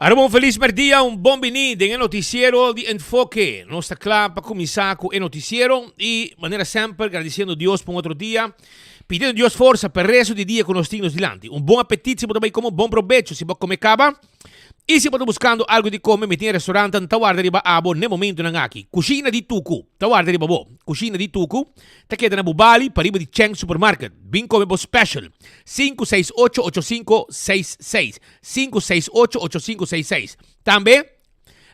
Arabong feliz merdia, bom binido em noticiero de Enfoque. Nós está claro para começar com o noticiero e, de maneira sempre, agradecendo a Deus por outro dia, pedindo a Deus força para o resto do dia que nós temos diante. Bom apetite, se você também como bom provecho, se você comer caba. E se você buscando algo de comer, meter restaurante, tawarda riba abo, no momento não aqui. Cucina di Tuku, tawarda riba bo. Cucina di Tuku, ta queda na Bubali, para riba de Cheng Supermarket. Bem come bo special. 568-8566. 568-8566. Também,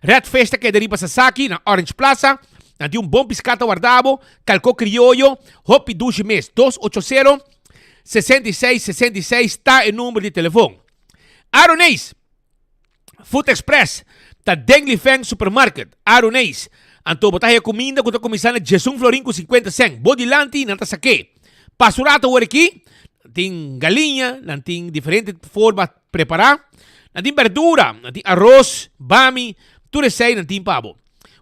Red Festa queda riba Sasaki, na Orange Plaza. Nanti bom piscata guardabo, calco criollo, hopi dushi mes. 280-6666, está o número de telefone. Aronês. Food Express, ta Dengli Feng Supermarket, Aronês. Anto botahe comida, kuta komisana Jesung Florin com 50 cent. Bodilanti, nanta sake. Pasurato aqui, tem galinha, tem diferentes formas de preparar. Tem verdura, tem arroz, bami, tudo isso aí, tem pavo.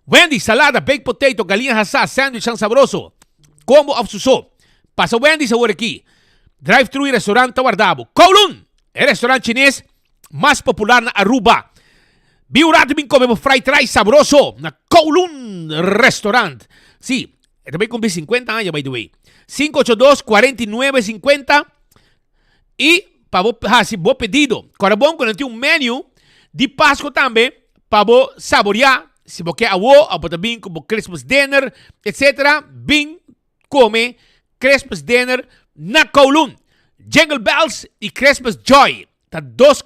Wendy, salada, baked potato, galinha assada, sandwich ang sabroso. Combo of suso. Passa Wendy sa aqui. Drive-thru e restaurante Guardabo. Kowloon, é restaurante chinês mais popular na Aruba. Biurato bem come fried rice sabroso na Kowloon Restaurant. Sí, também com 50 anos, by the way. 582-4950. E, para se bom pedido. Agora bom, quando tem menu de Páscoa também, para saborear. Se você quer avô, também como Christmas dinner, etc. Bem come Christmas dinner na Kowloon. Jingle Bells e Christmas Joy. Tá dos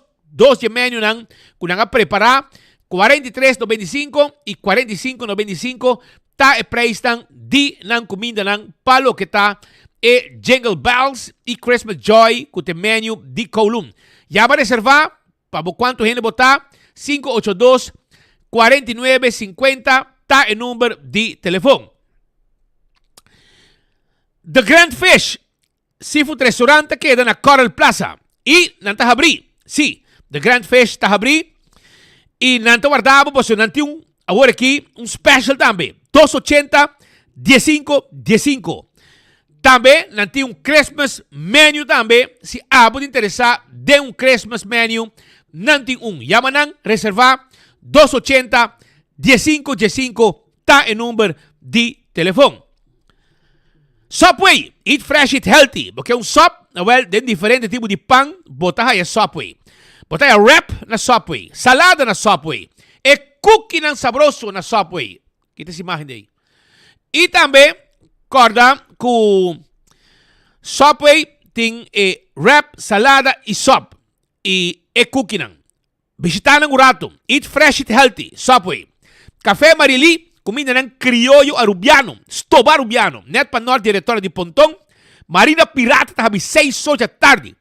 de menu nang kunang preparar 43.95 e 45.95 ta e price tang di nang comida nang palo que tá e Jingle Bells e Christmas Joy com o menu de Kowloon. Já vai reservar para quanto gente botar 582-4950 ta e número de telefone. The Grand Fish Seafood Restaurant queda na Coral Plaza e nanta abrir. Sí. The Grand Fish está abrir e nanto guardavo posso nanti agora aqui special também 280-15-15 também nanti Christmas menu também se pode interessar de Christmas menu nanti yamanang reservar 280-15-15 tá o número de telefone. Subway, eat fresh, eat healthy, porque sub, well, tem diferente tipo de pão, botar aí Subway. Botar a wrap na Subway, salada na Subway, e cookie ng sabroso na Subway. Kita si imagen daí. E também, corda, com Subway, tem wrap, salada e sub. E cookie ng. Bisita ng urato. Eat fresh, eat healthy. Subway. Café Marili, comida ng criollo arubiano. Stoba arubiano. Net pa norte, diretora de Pontong. Marina Pirata, tabi 6 horas da tarde.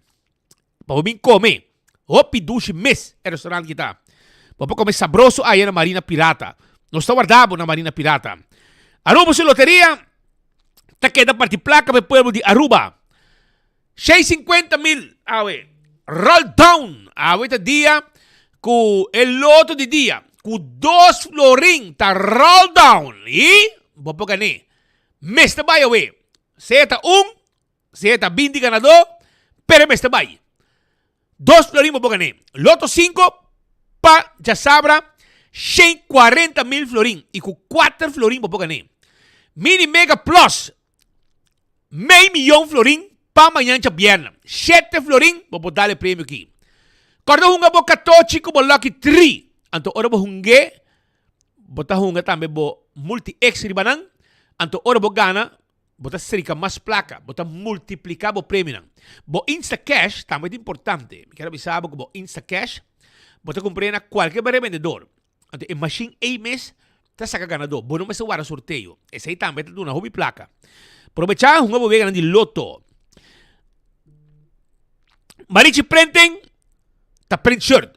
Pabubing come. Hopi dushi mes é restaurante kita. Vamos comer sabroso aí na Marina Pirata. Nós está guardado na Marina Pirata. Aruba se loteria. Tá queda parte placa para o povo de Aruba. 650,000. Awe. Roll down. Awe ta dia. Com o loto de dia. Com 2 florin. Ta roll down. E. Vamos ganhar. Mes ta bay awe. Se ta se ta 20 ganador. Pero mes ta bay. 2 florin mo ganhar. Loto 5 pa já sabra 140,000 florin e com 4 florin mo ganhar. Mini Mega Plus meio milhão florin pa amanhã de viernes. 7 florin mo dar prêmio aqui. Quando hunga bo 14 como lucky 3. Anto ora bo hunge bota hunga também bo multi x ribanan. Anto ora bo gana bota cerca mais placa, bota multiplicar o prêmio. Bo Insta Cash também é importante. Me quero avisar que bo Insta Cash bota comprar na qualquer revendedor. Ante em machine mês tá saca ganador. Bo não me se guarda sorteio. Esse aí também tá dando hobby placa. Aproveitar um bo ganando de loto. Marichi Prenten tá print shirt.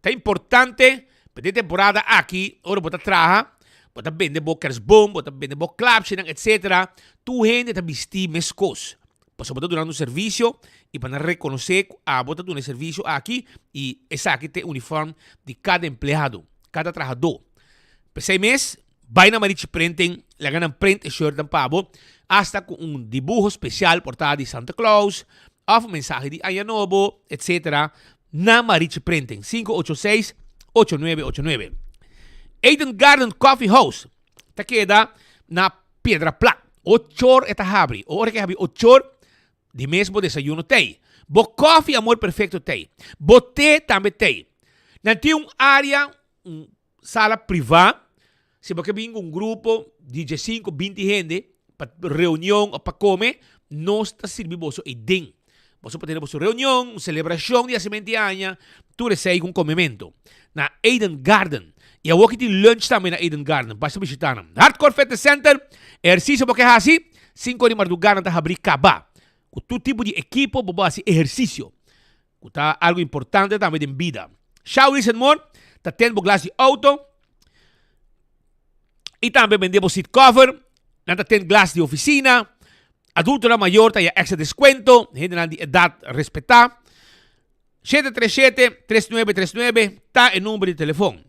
Tá importante para temporada aqui, ora bota traja. Bota vende bo kersboom, bota vende bo clapsinang, etc. Tu gente ta bisti mescos. Paso bota durante un servicio y para reconocer bota un servicio aquí y esa aquí te uniforme de cada empleado, cada trabajador. Por 6 meses, vaina Marichi Printing, la ganan print shirt ng pavo, hasta con un dibujo especial portada de Santa Claus, o un mensaje de Año Nuevo, etc. na Marichi Printing. 586 8989. Eden Garden Coffee House. Ta queda na Piedra Plata. 8 eta habri. Ora que habri 8 de mesmo desayuno tem. Bo coffee amor perfeito tem. Bo té também tem. Não tem área, sala privada. Se você vem um grupo de 5, 20 gente para reunião ou para comer, nós está servindo e dentro. Você pode ter uma reunião, uma celebração de nascimento de ano, tudo isso aí com comimento. Na Eden Garden. E eu aqui tem lunch também na Eden Garden. Basta visitar. Hardcore Fitness Center. Exercício porque é assim. 5 de madrugada está abrir caba. Com todo tipo de equipo, para fazer exercício. Está algo importante também em vida. Shower and more. Está tendo glass de auto. E também vendemos seat cover. Está tendo glass de oficina. Adulto na maior tem extra desconto. Gente de idade respeitar. 737-3939 está o número de telefone.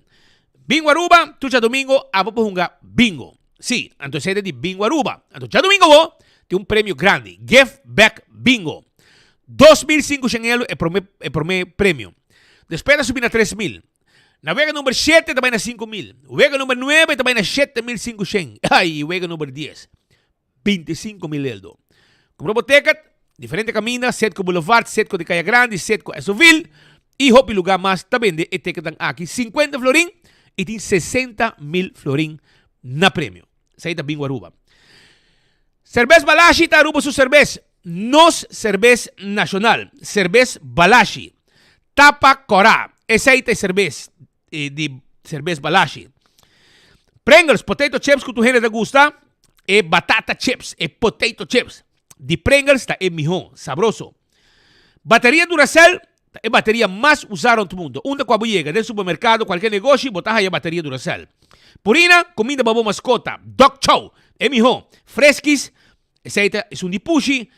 Bingo Aruba, tu já domingo, a vou jogar bingo. Sim, então é de Bingo Aruba. Então já domingo, tem um prêmio grande. Give Back Bingo. 2.500 euros é o prêmio. Depois subir a 3.000. Na vega número 7 também na 5.000. O vega número 9 também na 7.500. Ai, o vega número 10. 25.000 euros. Comprou o ticket, diferente caminho, Setco Boulevard, Setco de Caia Grande, Setco Esoville. E hopi lugar mais também de ticket aqui 50 florim. E tem 60.000 florim na prêmio. Saída Bingo Aruba. Cerveza Balashi está Aruba sua cerveza. Nos cerveza nacional. Cerveza Balashi. Tapa Corá. Essa aí é cerveza de cerveza Balashi. Pringles, potato chips que tu gente gusta. E batata chips, e potato chips. De Pringles está mijón, sabroso. Bateria Duracell. É a bateria mais usada no mundo. Onde quando chega del supermercado, qualquer negócio, botar aí a bateria Duracell. Purina, comida para mascota. Dog Chow, é mijón. Fresquis, esse é um de Pushi,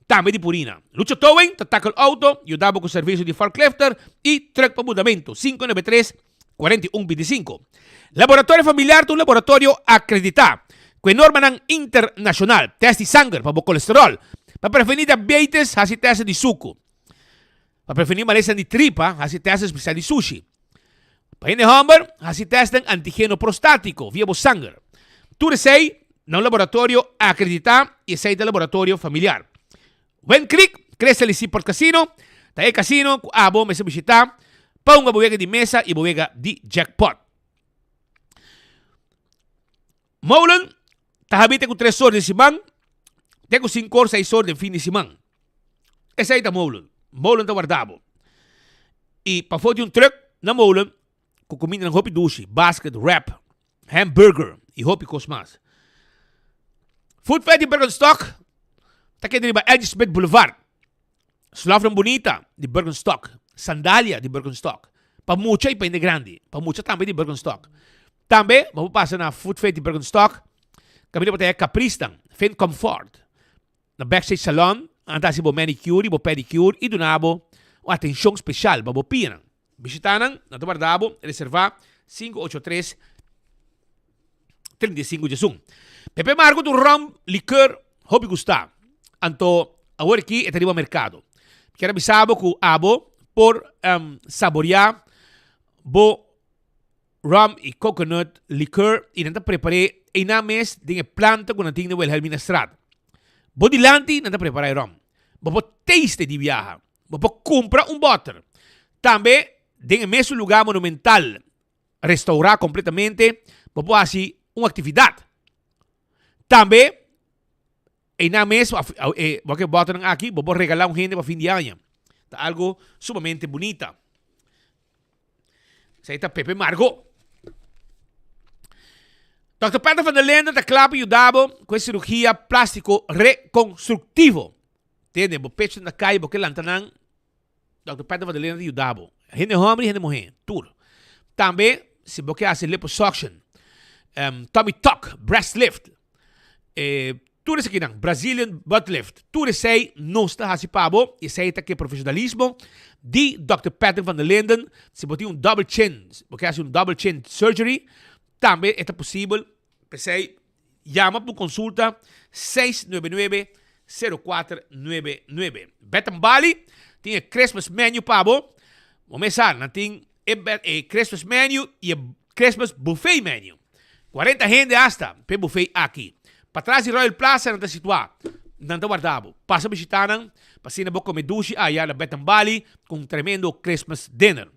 também de Purina. Lucha Towing, taca o auto, eu dava com o serviço de forklifter e truck para mudamento. 593-4125. Laboratório Familiar, um laboratório acreditado. Com norma internacional. Teste de sangue para o colesterol. Para prevenir diabetes, assim teste de suco. Para prevenir maleza de tripa, assim teste especial de sushi. Para ir hamburger, assim testem antígeno prostático via o sangue. Tudo isso aí, no laboratório acreditado e esse é o laboratório familiar. When click, cresce ali por casino, tá aí casino, a bom me se visitar, para uma boega de mesa e boega de jackpot. Molen, tá habita com 3 horas de semana, tem com 5 horas, 6 horas de fim de semana. Esse aí tá Molen. Molen tá guardado. E para foto um truck na Molen, com comida na hopi dushi, basket, wrap, hamburger e hopi cosmas. Food Fed de Bergenstock, tá aqui dentro Edge Smith Boulevard. Slavran Bonita de Bergenstock. Sandália de Bergenstock. Para mucha e para ainda grande. Para mucha também de Bergenstock. Também, vamos passar na Food Fed de Bergenstock. Caminho para ter Capristan, Fin Comfort. Na Backstage Salon, andar bo manicure, bo pedicure e donabo uma atenção especial para bo pina. Visitanan, na Tobardabo, reservar 583-35 Pepe Margo do rum, licor, hobby gustar. Anto, agora aqui é no mercado. Quero avisar que abo por saborear bo rum e coconut liquor e não preparei e na mes de planta com a tinha wel administrado. Bo dilanti não preparar rum. Bo taste de viaja. Bo compra butter. Também de mesmo lugar monumental restaurar completamente. Bo assim uma atividade. Também e na mes porque botam aqui, bo regalar gente para fim de ano. Tá algo sumamente bonita. Isso aí tá Pepe Margo. Dr. Peter van der Linden está claro e ajudava com a cirurgia plástico reconstrutivo. Entende? O pecho na caia, porque lantanan, Dr. Peter van der Linden ajudava. Gente homem e gente mulher, tudo. Também, se você faz liposuction, tummy tuck, breast lift, tudo isso aqui não, Brazilian butt lift, tudo isso aí não está participando, isso aí está aqui profissionalismo de Dr. Peter van der Linden. Se você tem double chin, porque faz double chin surgery, também é possível. Pensei, llama por consulta 699-0499. Betan Bali tem Christmas menu para você. Vamos começar, não tem Christmas menu y Christmas buffet menu. 40 gente hasta pe buffet aqui. Para trás de Royal Plaza não está situado. Não está guardado. Passa a visitar, passa a boca comer duche aí na Betão Bali com um tremendo Christmas dinner.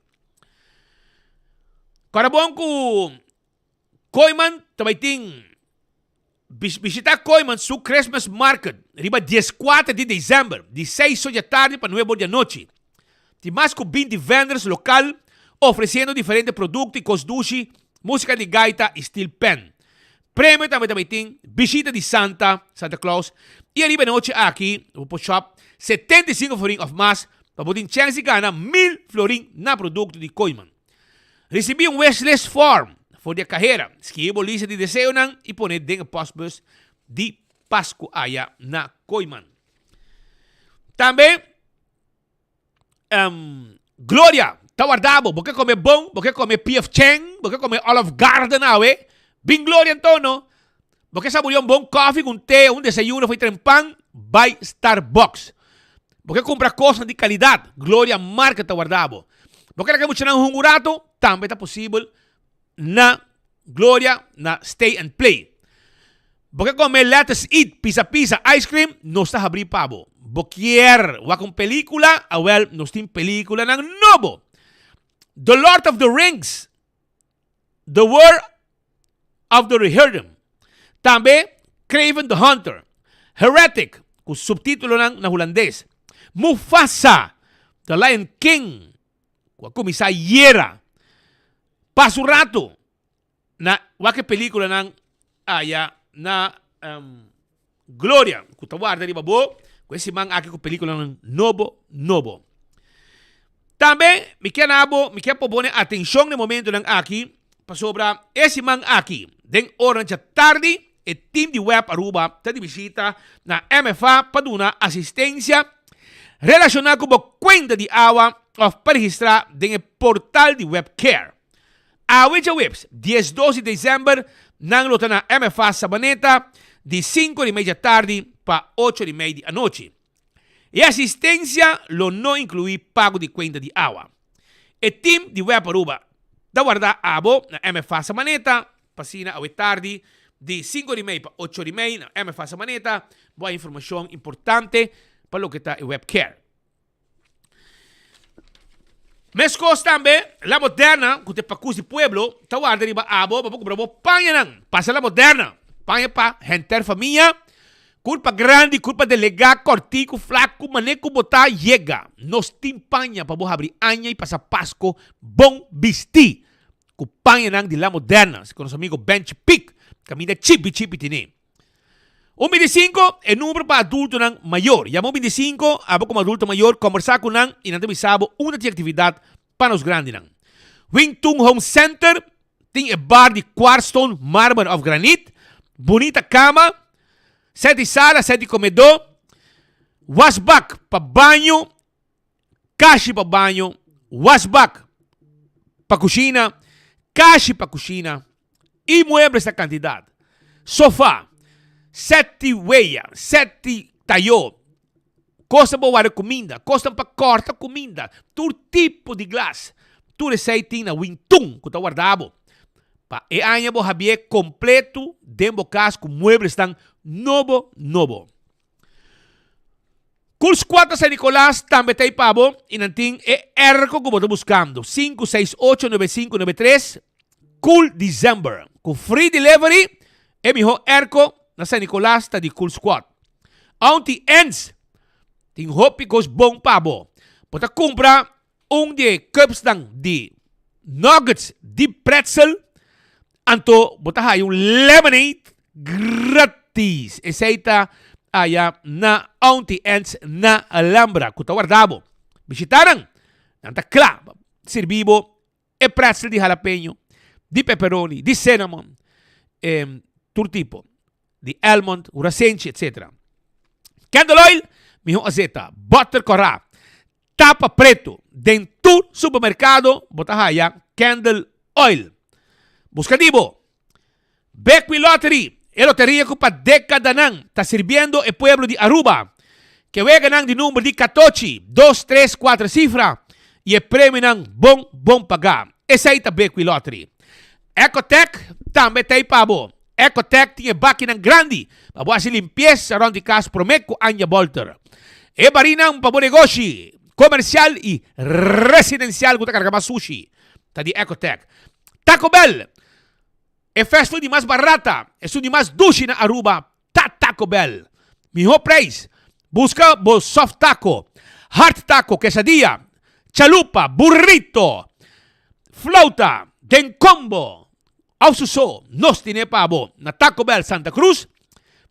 Agora bom com Koiman também tem visitar Koiman su Christmas Market. Riba 14 de dezembro, de 6 da tarde para 9 da noite. Tem mais que 20 vendors local oferecendo diferentes produtos e cosduche, música de gaita e steel pen. Prêmio também tem visita de Santa Claus. E arriba noite aqui, no shop, 75 florin of mais, para poder chance de ganhar 1000 florin na produto de Koiman. Recebi um wishlist form for de carreira. Escreva a lista de desejo e pone dentro do postbus de Pasco aí na Koiman. Também, Glória, tá guardado, porque comer bom, porque comer P.F. Chang, porque comer Olive Garden, bem Glória então, porque saborear um bom coffee, um té, um desayuno, foi trempang, by Starbucks. Porque compra coisas de qualidade, Glória marca tá guardado. Porque quer muito um hungurato, também tá possível na Glória, na Stay and Play. Porque comer let's eat, pizza, ice cream, não está abrir pabo. Boquier, wa com película, nós tem película ng novo. The Lord of the Rings, The War of the Rohirrim. Também, Craven the Hunter, Heretic, com subtítulo na holandês. Mufasa, The Lion King, com a comissão Yera. Passo rato, na wake película ng na Glória, com tawar dari babo, com esse man aqui com película ng novo. Também, me quer poner atenção no momento ng aqui, para sobra esse man aqui, den orange tarde, e team de web Aruba, tá de visita na MFA para dar assistência relacionada com a conta de água para registrar den portal de webcare. A webs, 10-12 de dezembro, nang luta na MFA Sabaneta, de 5:30 da tarde para 8:30 da noite. E assistência lo não inclui pago de conta de água. E team de web Aruba, da guardar abo na MFA Sabaneta, passina a tarde, de 5:30 para 8:30 na MFA Sabaneta, boa informação importante para o que está em webcare. Mescos também, La Moderna, que te pacus de pueblo, tawar deriba abo, papo bravo, panha nang, passa La Moderna, panha pa, henter família, culpa grande, culpa delegado, cortico, flaco, maneco, botar, llega. Nos tim panha, pa bo abrir anha e passa Pasco, bom bisti. Ku panha nang de La Moderna, com nosso amigo Bench Pick, caminha chipi tine. 25 é número para adulto nang maior. Llamou 25, abo como adulto maior, conversar com nang e não sabo uma atividade para os grandes nang. Wingtung Home Center tem bar de quartstone mármore of granite, bonita cama, 7 sala, 7 comedor, washback para banho, caixa para banho, washback para cozinha, caixa para cozinha e muebles da quantidade. Sofá 7 weia, 7 tayo. Costa para guardar comida, costa para cortar comida. Todo tipo de glass. Tu receita na Wingtung, que está guardado. E aña bo habie completo, dembo cas com muebles estão novo. Curs 4 San Nicolás também tem pabo. E nanting é erco que estou buscando. 568-9593. Cool December. Com free delivery. E mijo erco na San Nicolás está de Cool Squad. Auntie ends. Tem hopicos bom pabo. Pota compra de cups de nuggets de pretzel. Anto bota yung lemonade gratis. Eseita aya na Auntie ends na Alhambra. Kuta guardabo. Visitaran. Nanta kla. Servibo e pretzel di jalapeno, di pepperoni, di cinnamon, tur tipo. Di almond, urasenchi, etc. Candle oil, mijo azeta, butter corá, tapa preto, dentro supermercado, botahaya, candle oil. Buscadibo, Beckwith Lottery, lotería que para década nang, está sirviendo el pueblo de Aruba, que juega nang de número de 14, 2, 3, 4 cifra, e prêmio ng bom pagar. Essa aí também com lottery. Ecotech também tem pabo. Ecotech tinha máquina grande para fazer limpeza around the casa promet com Anya Bolter. E barinang pabo negócio comercial e residencial que carga sushi. Tá de Ecotech. Taco Bell. É fast food mais barata. É o de mais duche na Aruba. Taco Bell. Melhor preço. Busca bo soft taco, hard taco, quesadilla, chalupa, burrito, flauta, den combo. Aususo, nos tiene pabo na Taco Bell Santa Cruz,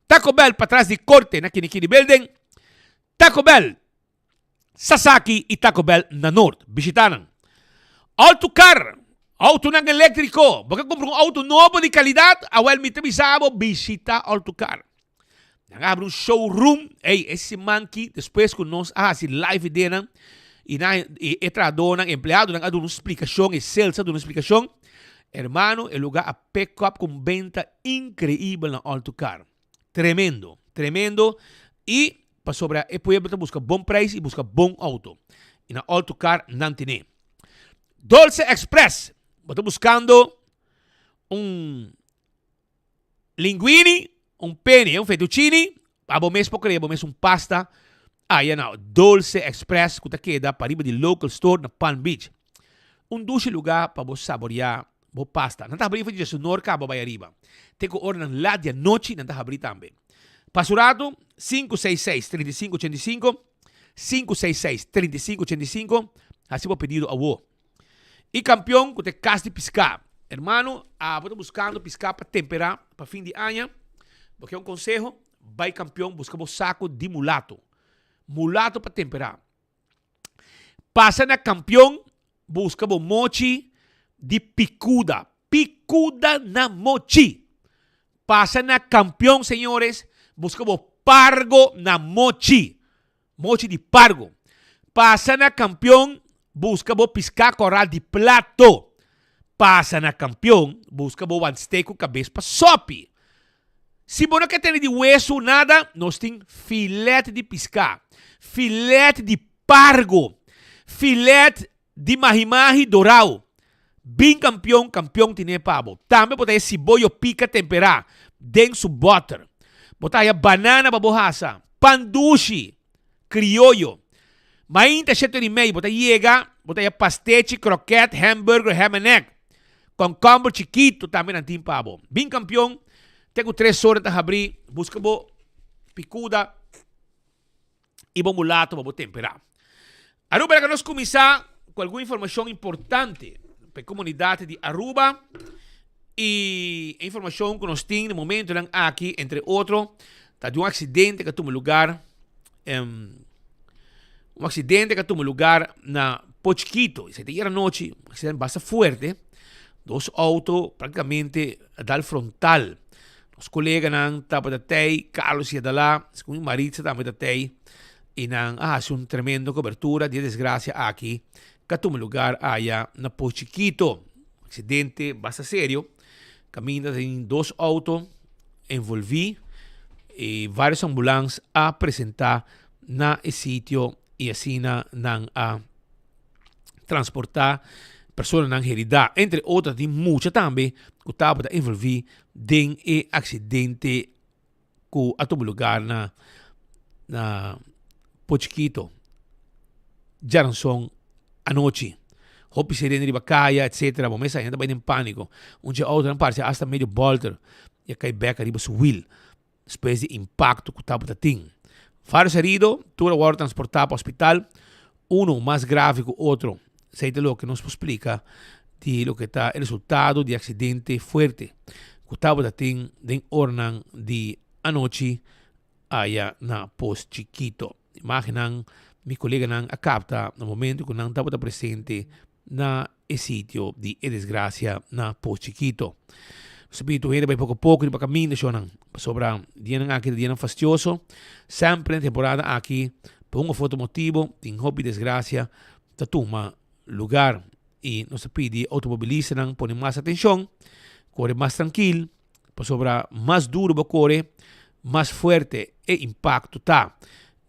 Taco Bell para trás de corte na Kinikini Building, Taco Bell Sasaki e Taco Bell na North. Visitaran. Autocar, auto ng elétrico. Baka compra um auto novo de qualidade, awel mi bisabo, visita Autocar. Abre um showroom. Hey, esse monkey, depois que nós se live dele, e entrador, empleado, dá uma explicação, e sales, dá uma explicação. Hermano, é lugar a pick-up com venda incrível na Autocar. Tremendo, tremendo. E, para sobrar, é possível buscar bom preço e buscar bom auto. E na Autocar, não tem. Dolce Express. Estou buscando linguine, penne, fettuccine, abo mês pasta. Dolce Express, que queda para riba de local store na Palm Beach. Duche lugar para você saborear bo pasta. Não está abrindo de sonor cabo vai arriba. Tem que ordenar lá de noite, não está abrindo também. Pasurato 566-3585, 566-3585, assim vou pedido a você. E campeão, que te casa de piscar. Hermano, estou buscando piscar para temperar, para fim de ano. Porque é conselho, vai campeão, busca o saco de mulato. Mulato para temperar. Passa na campeão, busca o mochi de picuda. Picuda na mochi. Passa na campeão, senhores, busca o pargo na mochi. Mochi de pargo. Passa na campeão, busca o piscar coral de plato. Passa na campeão, busca o one steak com cabeça para sope. Se você não quer ter de hueso nada, nós temos filete de piscar, filete de pargo, filete de mahi-mahi dourado. Bem campeão tem pavo. Também botar esse boio pica temperar dentro do butter. Botar aí banana babohasa, pandushi, criollo. Mainta 7,5, botar aí pastete, croquete, hamburger, ham and egg. Com combo chiquito também não tem pavo. Bem campeão. Tenho 3 horas para abrir, busca bo picuda e bom mulato para temperar. Aruba, que nós começar com alguma informação importante para a comunidade de Aruba e a informação que nós temos no momento aqui, entre outros, está de acidente que tomou lugar, na Pochiquito. Essa era noite, um acidente bastante forte, 2 autos praticamente dal frontal. Os colegas ng tapatatay, Carlos e Adala, com Maritza tapatatay, e nang uma tremenda cobertura de desgraça aqui, que toma lugar allá na Pochiquito. Acidente bastante sério, caminha em 2 autos, envolvi, e várias ambulâncias a apresentar na sítio e assim nang a transportar pessoas na herida, entre outras de muitas também, que estava envolvido em acidente que tomou lugar na Pochiquito. Já não são a noite. Hopi sirene de bacaia, etc. Bom, essa ainda vai em pânico. Dia outra não parece hasta meio bolter e cai back arriba seu wheel. Espécie de impacto que estava tendo. Vários heridos, toda hora transportado para o hospital. Mais grave que o outro. Sei lo que nos explica de lo que está el resultado de acidente fuerte que estaba teniendo en Ornan de anoche allá na Pochiquito. Imaginan mi colega nan a capta no momento que nan estaba presente na sitio de desgracia na Pochiquito. Sapito gente vai pouco a pouco para caminho de chonan sobra dia aqui dia fastioso sempre en temporada aqui por um foto motivo tem hobby desgracia tatuma lugar e nos pede automobilista nang poner mais atenção, corre mais tranquilo, para sobra mais duro para correr, mais forte e impacto tá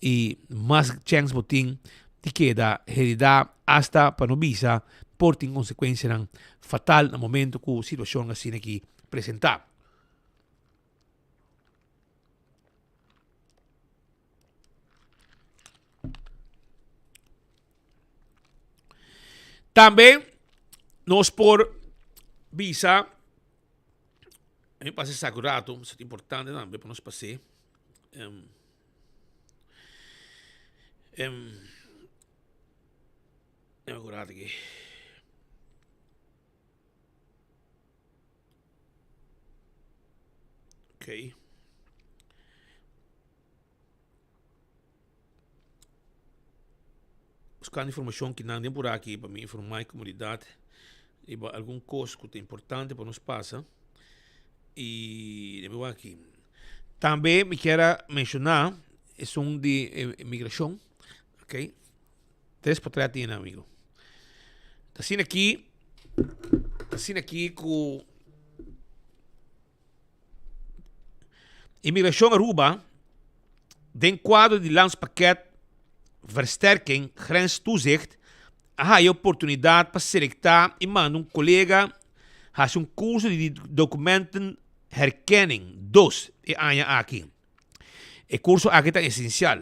e mais chance botin te queda heredad hasta para no visa por ter consequência fatal no momento que a situação assim aqui apresentar. Também nós por visa me passa sagurato, isso é importante também para nós passar. Agora aqui. Ok. Buscando informação que não tem por aqui para me informar a comunidade e algum coisa que é importante para nós passar. E eu vou aqui. Também me quero mencionar é de imigração, ok? 3 para 3 tem, amigo. Está aqui com imigração Aruba, den quadro de landspakket versterking grenstoezicht, há a oportunidade para selectar e mandar colega a curso de documenten herkenning 2 e aqui. O curso aqui está essencial.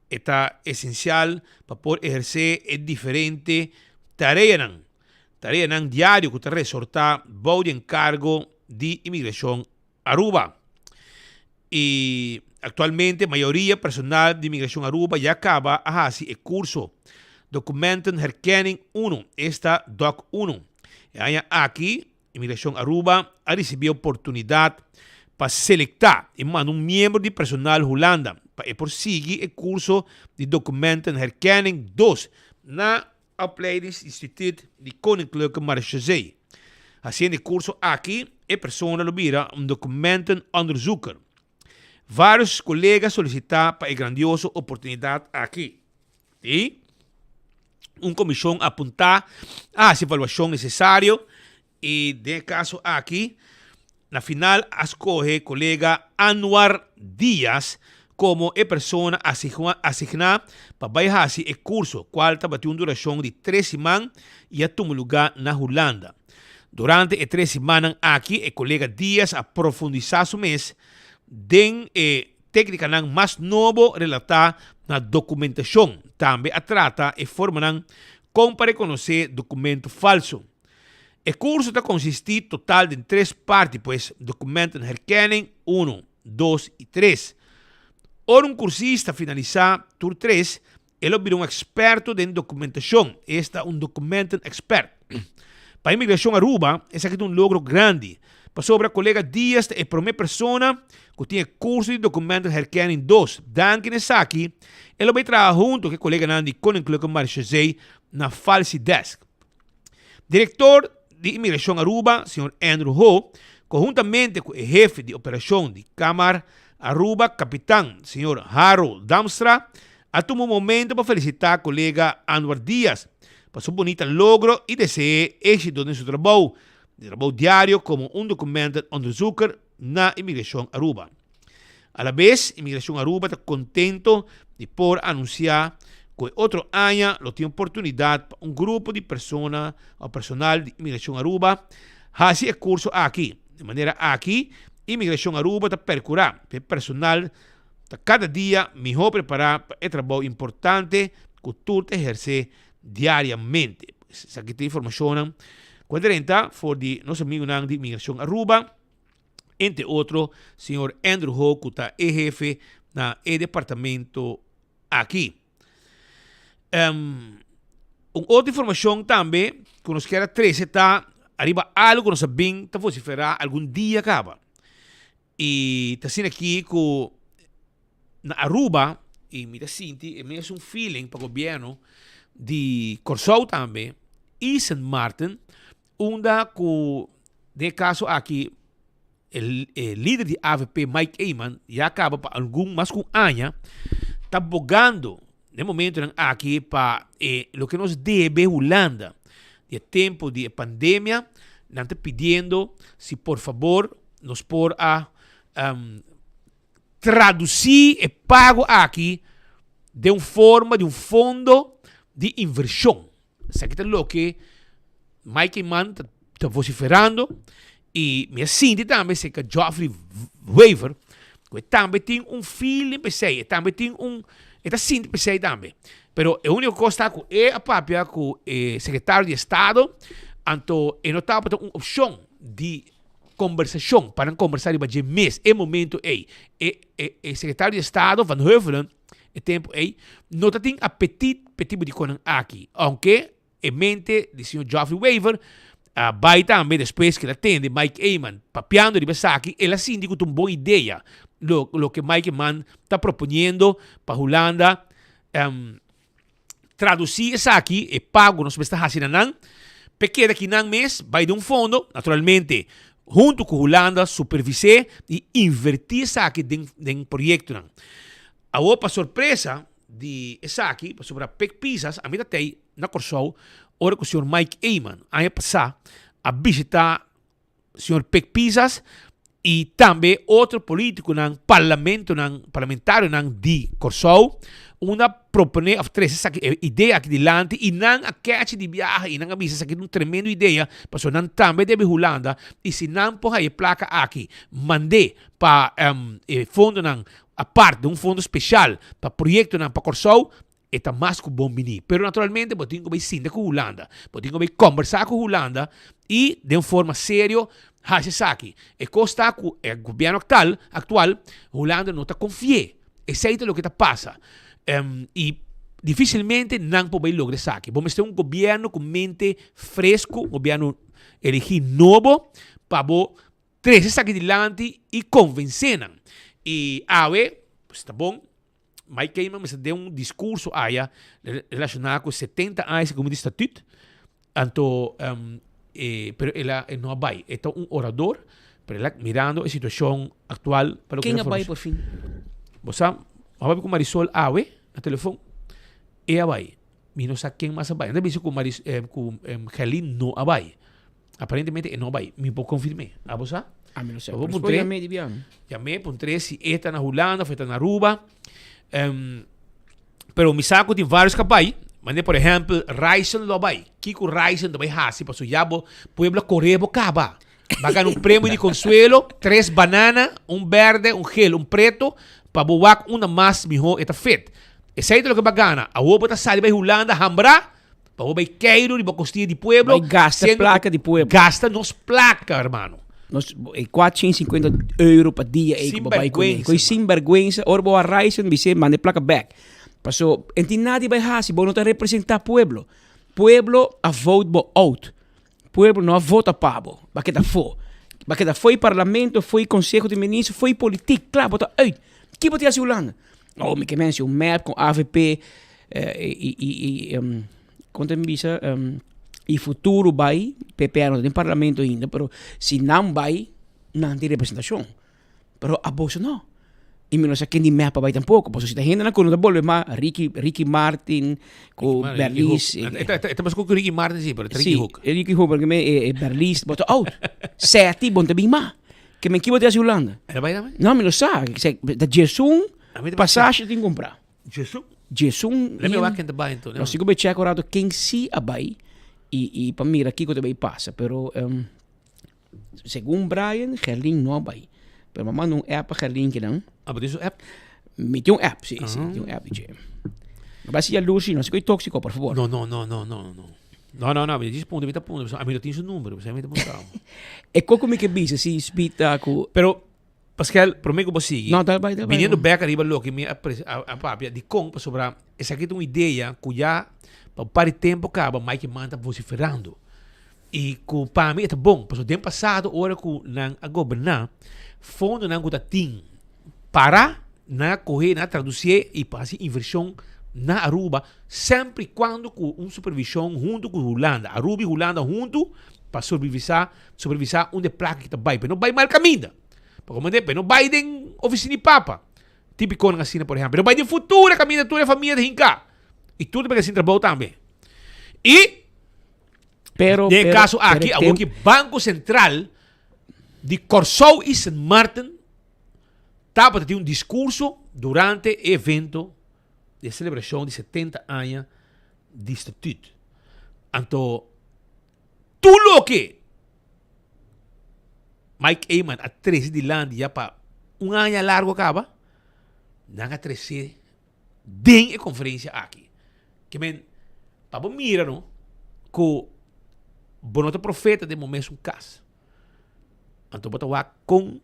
Está essencial para poder exercer diferente tareas diário que te resorta bao de encargo de imigração Aruba. E actualmente a maioria personal de imigração Aruba já acaba a fazer o curso Documenten Herkenning 1, esta DOC 1. E aqui, imigração Aruba a receber a oportunidade para selectar e mandar membro de personal Holanda para prosseguir o curso de Documenten Herkenning 2 na Opleidingsinstituut de Koninklijke Marechaussee. Assim, o curso aqui, a pessoa vira documentenonderzoeker. Vários colegas solicitaram para a grandiosa oportunidade aqui. E uma comissão apontar a avaliação necessária e, de caso aqui, na final, escolhe colega Anwar Dias como a pessoa asignada para baixar o curso, qual tem uma duração de 3 semanas e a tomar lugar na Holanda. Durante as 3 semanas aqui, o colega Dias aprofundizar su mês den técnica mais nova relatada na documentação. Também a trata e forma como para reconhecer documento falso. O curso está consistir total de 3 partes, pois documenten herkenning 1, 2 e 3. Ora cursista finalizar tur 3, ele virou experto em documentação. Este é documenten expert. Para a imigração Aruba, esse aqui é logro grande. Para sobre a colega Dias, é a primeira pessoa que tem curso de documenten herkenning 2. Dan nessa aqui, ele vai trabalhar junto com o colega Nandi Koninklijke Marechaussee na Falsi Desk. Diretor de imigração Aruba, Sr. Andrew Ho, conjuntamente com o jefe de operação de Câmara Aruba, capitão, Sr. Harold Damstra, a tomar um momento para felicitar o colega Anwar Dias por seu bonito logro e desejar êxito em seu trabalho diário como documentenonderzoeker na imigração Aruba. A la vez, imigração Aruba está contento de poder anunciar que outro ano tem oportunidade para grupo de pessoas ou personal de imigração Aruba fazer curso aqui. De maneira aqui, imigração Aruba está percurar o personal está cada dia melhor preparado para o trabalho importante que tu exerce diariamente. Essa aqui tem informação quadrenta for de nosso amigo de imigração Aruba, entre outros, Sr. Andrew Ho, que está jefe na departamento aqui. Outra informação também, que nós queremos trazer, está arriba algo que nós sabemos que vociferar algum dia acaba. E está sendo aqui que na Aruba, e me sinto, é mesmo feeling para o governo de Corsou também, e St. Martin, onde, de caso aqui, o líder de AVP, Mike Eyman, já acaba para algum mais com ano, está bogando, no momento aqui, para o que nos deve Holanda, de tempo de pandemia, não está pedindo, se por favor, nos por a traduzir e pago aqui de uma forma de um fundo de inversão. Isso aqui é o que Mike Mann está vociferando e me sente também que Geoffrey Weaver que também tem feeling para si, também tem está sentindo para si também. Pero a única coisa que é a papia que o secretário de Estado então não estava para uma opção de conversação para conversar sobre mês é momento aí o secretário de Estado Van Heuvelen o tempo aí não tem apetite de conan aqui, aunque em mente do senhor Geoffrey Weaver vai também depois que ele atende Mike Eyman papiando de Besaki, ele síndico tem uma boa ideia lo que Mike Eyman está propondo para Holanda traduzir isso aqui e pago nos está fazendo porque daqui a mês vai de um fundo naturalmente junto com Holanda supervisar e invertir isso aqui em projeto a outra surpresa de isso aqui sobre a PEC Pisas a mim até na Corsol ora que o senhor Mike Eyman aí passar a visitar o senhor PEC Pisas e também outro político no parlamentário de Corsol uma propõe a trazer essa ideia aqui delante e não a catch de viagem e não a visa essa aqui uma tremenda ideia para não também deve Holanda e se não por aí placa aqui mandei para fundo não a parte de um fundo especial para projeto não para Corsol está mais que bom menino. Pero naturalmente, eu tenho que ir com Holanda. Eu tenho que conversar com Holanda e, de uma forma séria, fazer isso aqui. E costa com o governo atual, Holanda não está confiando. Isso é o que está passando. E dificilmente não pode lograr isso aqui. Vamos ter um governo com mente fresco, um governo elegido novo, para trazer isso aqui adiante e convencer. E, está bom. Mike Eyman me deu um discurso aí relacionado com 70 anos como de estatuto. Então, pero ele não vai. É um orador, pero ele mirando a situação atual. Quem vai por fim? Você vai com Marisol Awe no telefone. Ela vai. E não sabe quem mais vai. Não é com Helene não vai. Aparentemente não vai. Me pode confirmar. A você? A mim não sei. Eu chamei para se está na Holanda, foi na Aruba. Pero me saco tem vários capais. Mas, por exemplo, Ryzen lo vai. Kiko Ryzen lo vai hasi. Paso ya pueblo correbo caba. Va ganhar prêmio de consuelo. 3 bananas, verde, gel, preto. Para boar uma mais melhor eta fet. Esse é o que vai ganhar. A outra tá sali vai Holanda, Hambra. Para vai queiro de costinha de pueblo. Vai gasta placa de pueblo. Gasta nos placa, hermano. Nós, 450 euro per dia. Sem vergüenza. Orbo a Ryzen, você manda placa back. Paso, enti nadie vai hasi, bo não tá representar pueblo. Pueblo a vote bo out. Pueblo não a vota pabo. Baqueta foi parlamento, foi conselho de ministros, foi política, claro, bota uit. Que bote a Holanda? Oh, me que mense um map com AVP quanto me visa e futuro vai, PP não tem parlamento ainda, pero se não vai, não tem representação. Pero a bolsa não. E não sei quem de mapa vai tampouco, porque se a gente não conhece, volve mais Ricky Martin, com Berlis. Estamos com Ricky Martin, sim, pero Ricky Hook. Ricky Hook, porque é Berlis, bota out. Sete, bom também mais. Que me equivoco de Holanda. Ela vai também? Não, me não sabe. Da Jesum, passagem tem que comprar. Jesum? Jesum. Lembra lá quem te vai então? Nós temos que checar agora quem se abai e para mira aqui que também passa, pero segundo Brian, Gerlin não abai. Pero mamãe não é para Gerlin que não. Ah, mas isso é app? Me tem um app, sim, tem um app, mas se a luz, não se coi tóxico, por favor. Não, me diz ponto, me dá ponto. A mim não tem seu número, você me dá ponto. É como que bisa se espita com. Pero Pascal, prometo que você sigue. Não, tá bem. Viniendo back arriba lo que me a papia de com sobre essa aqui tem uma ideia que já para o tempo acaba Mike manda vociferando. E que para mim é bom, porque o tempo passado hora que não a governar fundo não está tim para na correr, na traduzir e fazer inversão na Aruba, sempre quando com supervisão junto com Holanda. Aruba e Holanda junto para supervisar onde placa que está vai. Mas não vai mal caminho. Porque não vai de oficina de papa. Típico na cena, por exemplo. Não vai de futura caminho toda a família de Hinka. E tudo para assim trabalho também. E, no caso aqui, o Banco Central de Corsou e St. Martin estava a ter um discurso durante o evento de celebração de 70 anos de estatuto. Então, tudo o que Mike Eyman a 13 de land já para ano largo acaba, não a 13 de conferência aqui. Que men, para mira, não? Que bonota profeta de momento um caso. Então, bota com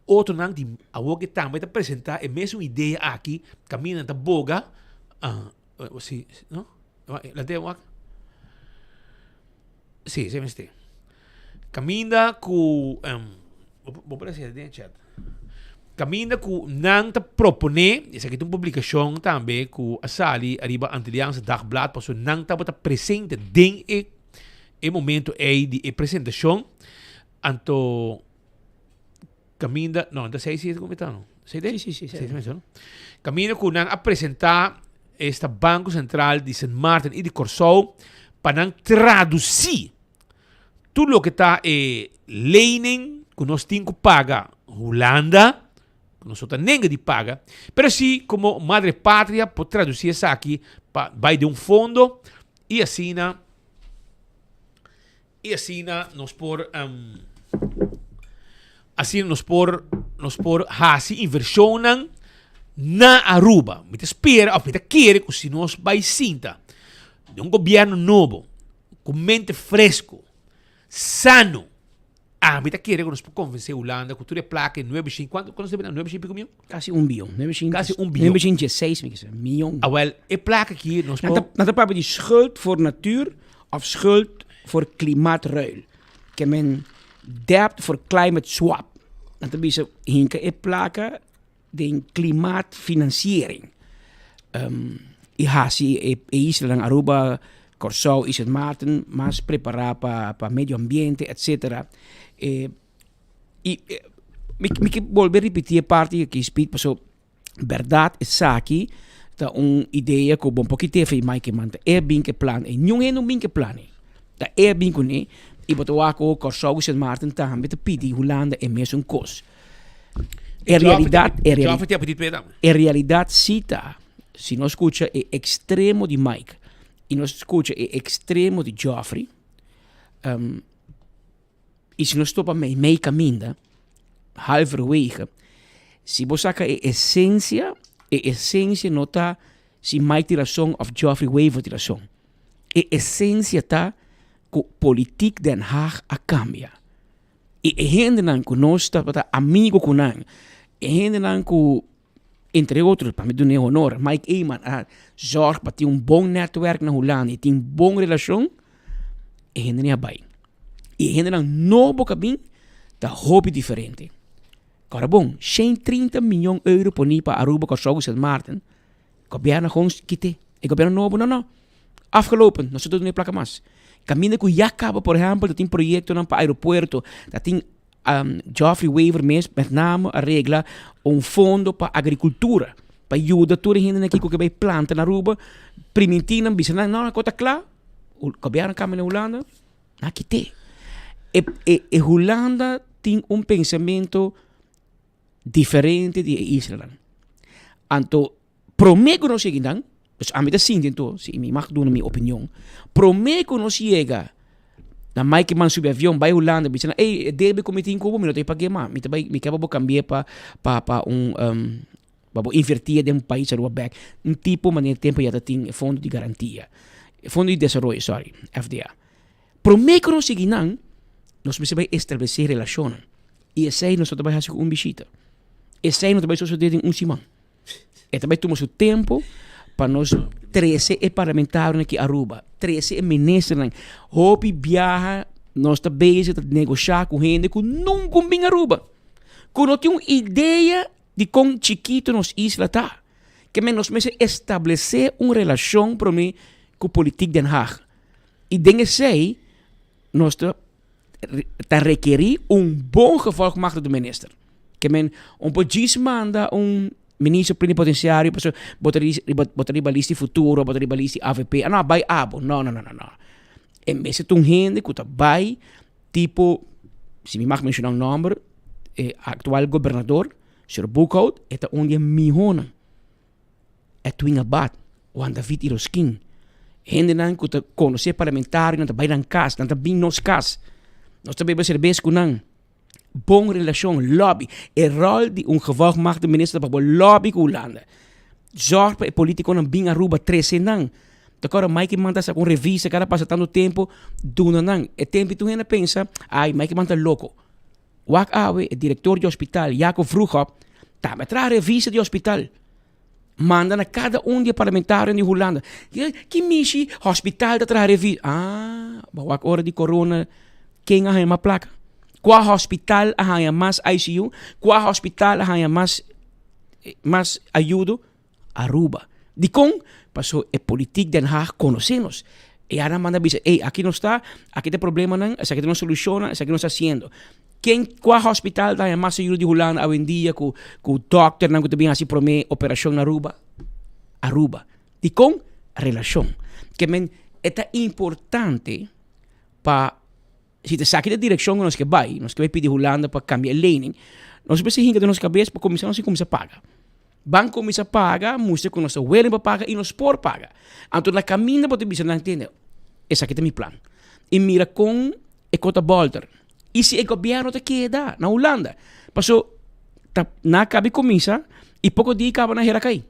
outro nang de algo que também está apresentar a mesma ideia aqui, caminha da boga, sim, não? La de wak? Sim, sim, sim. Caminha com vou aparecer dentro chat. Caminha com nang ta propone, essa aqui tem uma publicação também com a Sali arriba Antilliaanse Dagblad, para nang ta bota presente den e momento aí de apresentação. Anto caminha, não, da sei se como está, não? Sei de? Sim. Caminha com nang apresentar este Banco Central de Sint Maarten e de Curaçao para traduzir tudo o que está lening que nós temos que pagar Holanda, que nós não temos de pagar, mas sim, como Madre Pátria, pode traduzir isso aqui, vai de fundo, e assim nós por assim nós por hasi inversão na Aruba. Me espera, ou me quer que se nós vai sinta de governo novo, com mente fresco, sano. Me quer que nós convencer a Holanda, cultura e placa em 9,5. Quanto você vê 9,5 mil? Quase 1 bilhão. Quase 1 bilhão. 9,16 miljoen. Wel, e placa aqui nós Dat praten die schuld voor natuur of schuld voor klimaatruil. Que men debt voor climate swap. Dat is hinken e placa de klimaatfinanciering. E hasi e Israel en Aruba, Curaçao y Sint Maarten, más preparar para medio ambiente, etc. Me volver a repetir parte que speed pasó. Verdad es aquí, da un idea que un poquito de fe que manta bien que plan e não bien que plan da bien que ne e botou a Curaçao y Sint Maarten também te pedi Holanda é mesmo um cos. En realidad cita, si no escucha el extremo de Mike y no escucha el extremo de Geoffrey, y si no stopa mee caminda, halverwege, si vos saca esencia no está si Mike tiene razón o Geoffrey Weaver tiene razón. Esencia está que politiek Den Haag a cambia. E gente nan que nós está amigo com nan. E gente nan que, entre outros, para me dar honor, Mike Eyman zorg para ter bom netwerk na Holanda e ter bom relação. E gente não é bem. E gente nan novo caminho da hobby diferente. Agora bom, 130 miljoen euro por niet para Aruba, Curaçao e Sint Maarten. Governo gewoon kite. E governo novo, não. Afgelopen, nós estamos nem placa mais. Caminho que já acaba, por exemplo, dat tem projeto para aeroporto, dat tem Geoffrey Weaver mesmo, met name a regla fundo para agricultura, para ajudar toda a gente aqui que vai plantar na Aruba, primitiva, bisa não, conta claro, o governo caminho na Holanda, aqui tem. E Holanda tem pensamento diferente de Israel. Então, prometo não seguir não. Dus a mí te siento, si me mag doen mi opinión. Prometo no llega. Na Mike man sube avión, vai Holanda, dicen, debe cometer in Cuba, me paguei mais. Me quero cambiar para para invertir de país a back. Tipo maneira tempo já tem fundo de garantia. Fundo de desenvolvimento, sorry, FDA. Prometo no seguir não, nós precisamos estabelecer relação. E esse aí nós também fazemos visita. Esse aí nós também suceder em semana. E também tomamos o tempo para nós 13 parlamentares aqui Aruba, 13 ministros, hopi viaja, nós está bezig de negociar com gente que nunca vem Aruba, que não tem uma ideia de quão chiquito nos isla tá, que nós precisamos estabelecer uma relação para mim com a política Den Haag. E dengue sei, nós está requerir bom gevolgmacht do minister, que men pode manda ministro plenipotenciário, botaria balista futuro, botaria balista AVP. Não, vai abo. Não. Em vez de ter gente que está vai, tipo, se me mag mencionar nome, atual governador, Sr. Boekhout, é onde é mijona. Edwin Abad, Juan David Iroskin. Gente nan que conhecer parlamentar, não trabalha em casa, não trabalha nos cas. Nós também serviço com nan. Bom relação, lobby. O rol de gevolgmachte minister para lobby com Holanda. Zorg para o político não bem Aruba 13 nan. Agora, Mike manda essa com revista, cada passa tanto tempo, do nan. É tempo que tu ainda pensa, ai, Mike manda louco. Wak Awe, o diretor de hospital, Jacob Vroegop, tá me traz revista de hospital. Manda na cada de parlamentares de Holanda. Que missie, hospital da traz revista. Ah, wak hora de corona, quem a uma placa? Qual hospital a mais ICU? Qual hospital a mais ajuda? Aruba. De com, passou a política Den Haag conhecemos. E ahora manda dizer, aqui não está, aqui tem problema não, essa aqui não soluciona, essa aqui não está haciendo. Qual hospital da mais ajuda de Holanda hoje em dia com o doctor não que também assim promete operação na Aruba? Aruba. De com relação. Que men é importante para se te saque da direção que nós que vai pedir Holanda para cambiar lening, nós precisamos de nossa cabeça para começar a pagar. Banco começa a pagar, mostra que nós estamos para pagar e nós por pagar. Então, na caminho para te não entender. Esse aqui é meu plano. E mira com a cota Bolter. E se o governo te queda na Holanda, passou na cabe começa e pouco dia acaba na Heracai.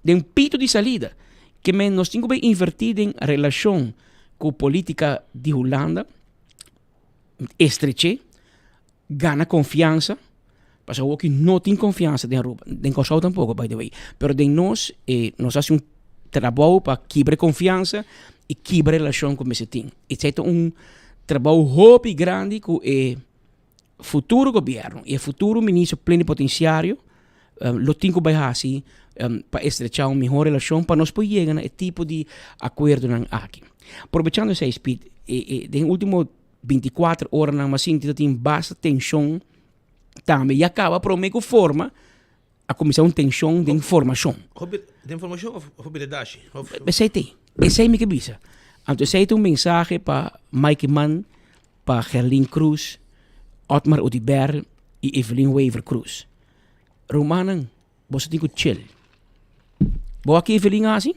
De pito de salida que nós temos que invertir em relação com a política de Holanda, estreche, gana confiança. Passou que não tem confiança de Aruba. Nem Kosovo tampouco, by the way. Pero de nós, nós fazemos trabalho para quebrar confiança e quebrar relação com esse time. Isso é trabalho hobby grande com o futuro governo e o futuro ministro plenipotenciário. Lo tenho que fazer para estrechar uma melhor relação para nós poder chegar a tipo de acordo aqui. Aproveitando esse speed, nos últimos 24 horas, nós temos bastante tensão. Também e acaba por meio forma a comissão tensão de informação. De informação ou habilidade? Esse é minha cabeça. Então, esse é mensagem para Mike Mann, para Gerlin Cruz, Otmar Odiber e Evelyn Weaver Cruz. Romanan, você tem que chill. Boa aqui, Evelyn, assim?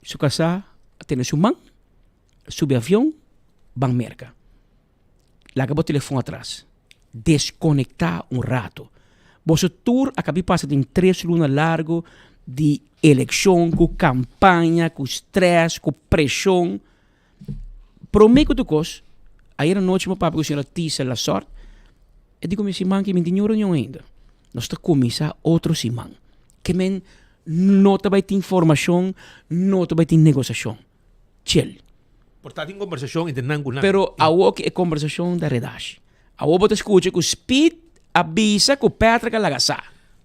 Se casa, tem seu mão, sube avião, bang merca. Larga o telefone atrás. Desconectar rato. Você tour acabei passando em 3 lunas largo de eleição, com campanha, com estresse, com pressão. Prometo que coisa, aí na noite meu papo com a senhora Tissa la sorte, e digo me simão que me tinha reunião ainda. Nós está começar outro simão. Que men não vai ter informação, não vai ter negociação. Chill. Portanto, em conversação entre nangu. Pero a que é conversação da redagem. A outra escuta que o speed avisa que o Petra que lagasa.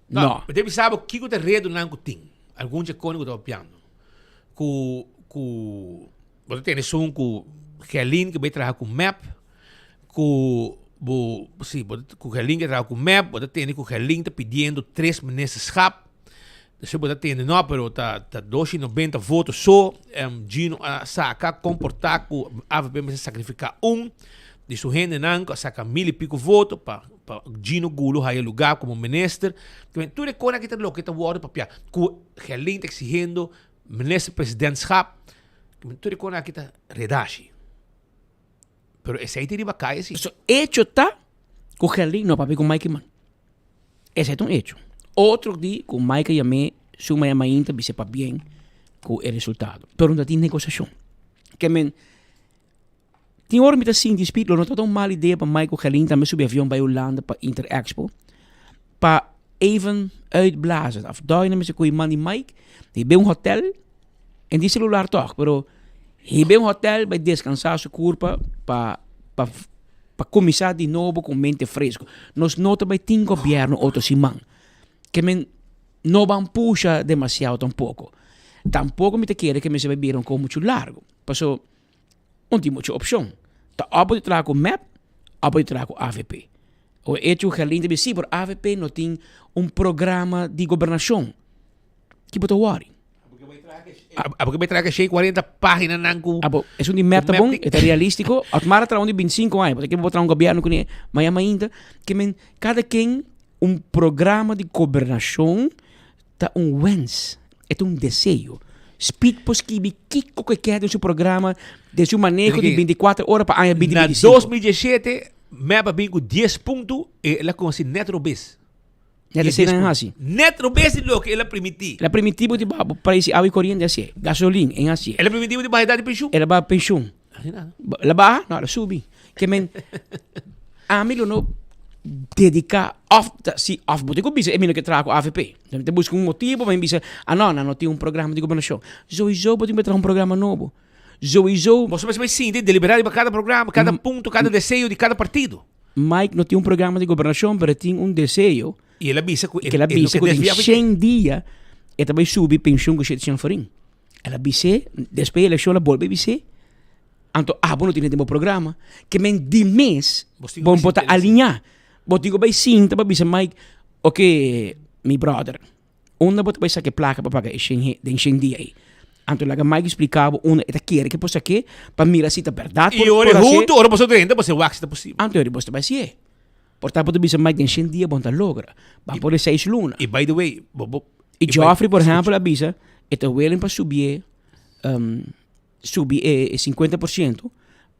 Não. Mas deve saber o que o terreno não tem. Algum icônico do piano. Você tem som com Helin que vai trabalhar com map. Com Helin que trabalha com map. Você tem com Helin tá pedindo 3 ministerschap. Você tem não, pero tá 290 votos só. Gino saca comportar com AVP se sacrificar de sua gente não saca 1000 e pico votos para Gino Gulo aí lugar como ministro. Tu recorda que tá louco, que tá word para com Helin tá exigindo ministro presidentschap. Tu recorda que tá redashi. Pero esse aí teria cair assim. So, hecho tá com Helin não papi com Mike Man. Esse é um hecho. Outro dia com Mike e a mim suma a mãe também se para bem com o resultado. Pero não tem negociação. Que men tem hora que assim dispito, não está uma má ideia para Michael Helin também subir avião para Holanda para Interexpo para even uitblazen. Of daar met een man die Mike, die bij een hotel en die celular toch, pero hij bij een hotel bij descansar su curva para começar de novo com mente fresco. Nós nota bij 10 governo outro simão que men não van puxa demasiado tampoco. Tampoco me te quiere que me se bebieron com muito largo. Passou não tem muita opção. Tá pode trazer com map, pode trazer com AVP. O hecho que além de sim, por AVP não tem programa de governação. Que pode worry. Porque vai trazer 40 páginas nangu. É um map tá bom, é realístico. Atmara trazer 25 anos, porque vou trazer governo com ele, mas ainda que cada quem programa de governação tá wens. é um desejo. Speed poskibi kiko que quer de seu programa, de seu manejo de 24 horas para ano 2025. Na 2017, MEPA vem com 10 pontos e ela com Netrobes. Nella sera assim. Netrobes é o que ela permitiu. La primitivo de babo para esse água corrente assim, gasolina em assim. Ela permitiu de barridade de pensão. Ela ba pensão. La barra, não, ela subi. Que men a mim não dedicar off bote ko bisa emino que trago AFP. Te busca um motivo, mas bisa não tem programa de governação. Sowieso bote me trago programa novo. Sowieso. Você vai sim, deliberar para cada programa, cada ponto, cada desejo de cada partido. Mike não tem programa de governação, mas tem desejo. E ela bisa que ela bisa que em 100 dias ela vai subir pensão que você tinha farinha. Ela bisa depois da eleição ela volta bisa. Anto não tem tempo programa, que men de mês vão botar alinhar. Botigo vai sim, tá bisa Mike. Okay, mi brother. Onda bota vai saque placa para pagar de dia aí. Anto laga Mike explicava uma eta quer que possa que para mirar se tá verdade. E ora junto, ora você tem, você wax tá possível. Anto ele bosta vai ser. Portanto, bota bisa Mike de 100 dia bom tá logra. Vai por 6 luna. E by the way, e Joffrey por exemplo a bisa, eta willing para subir 50%,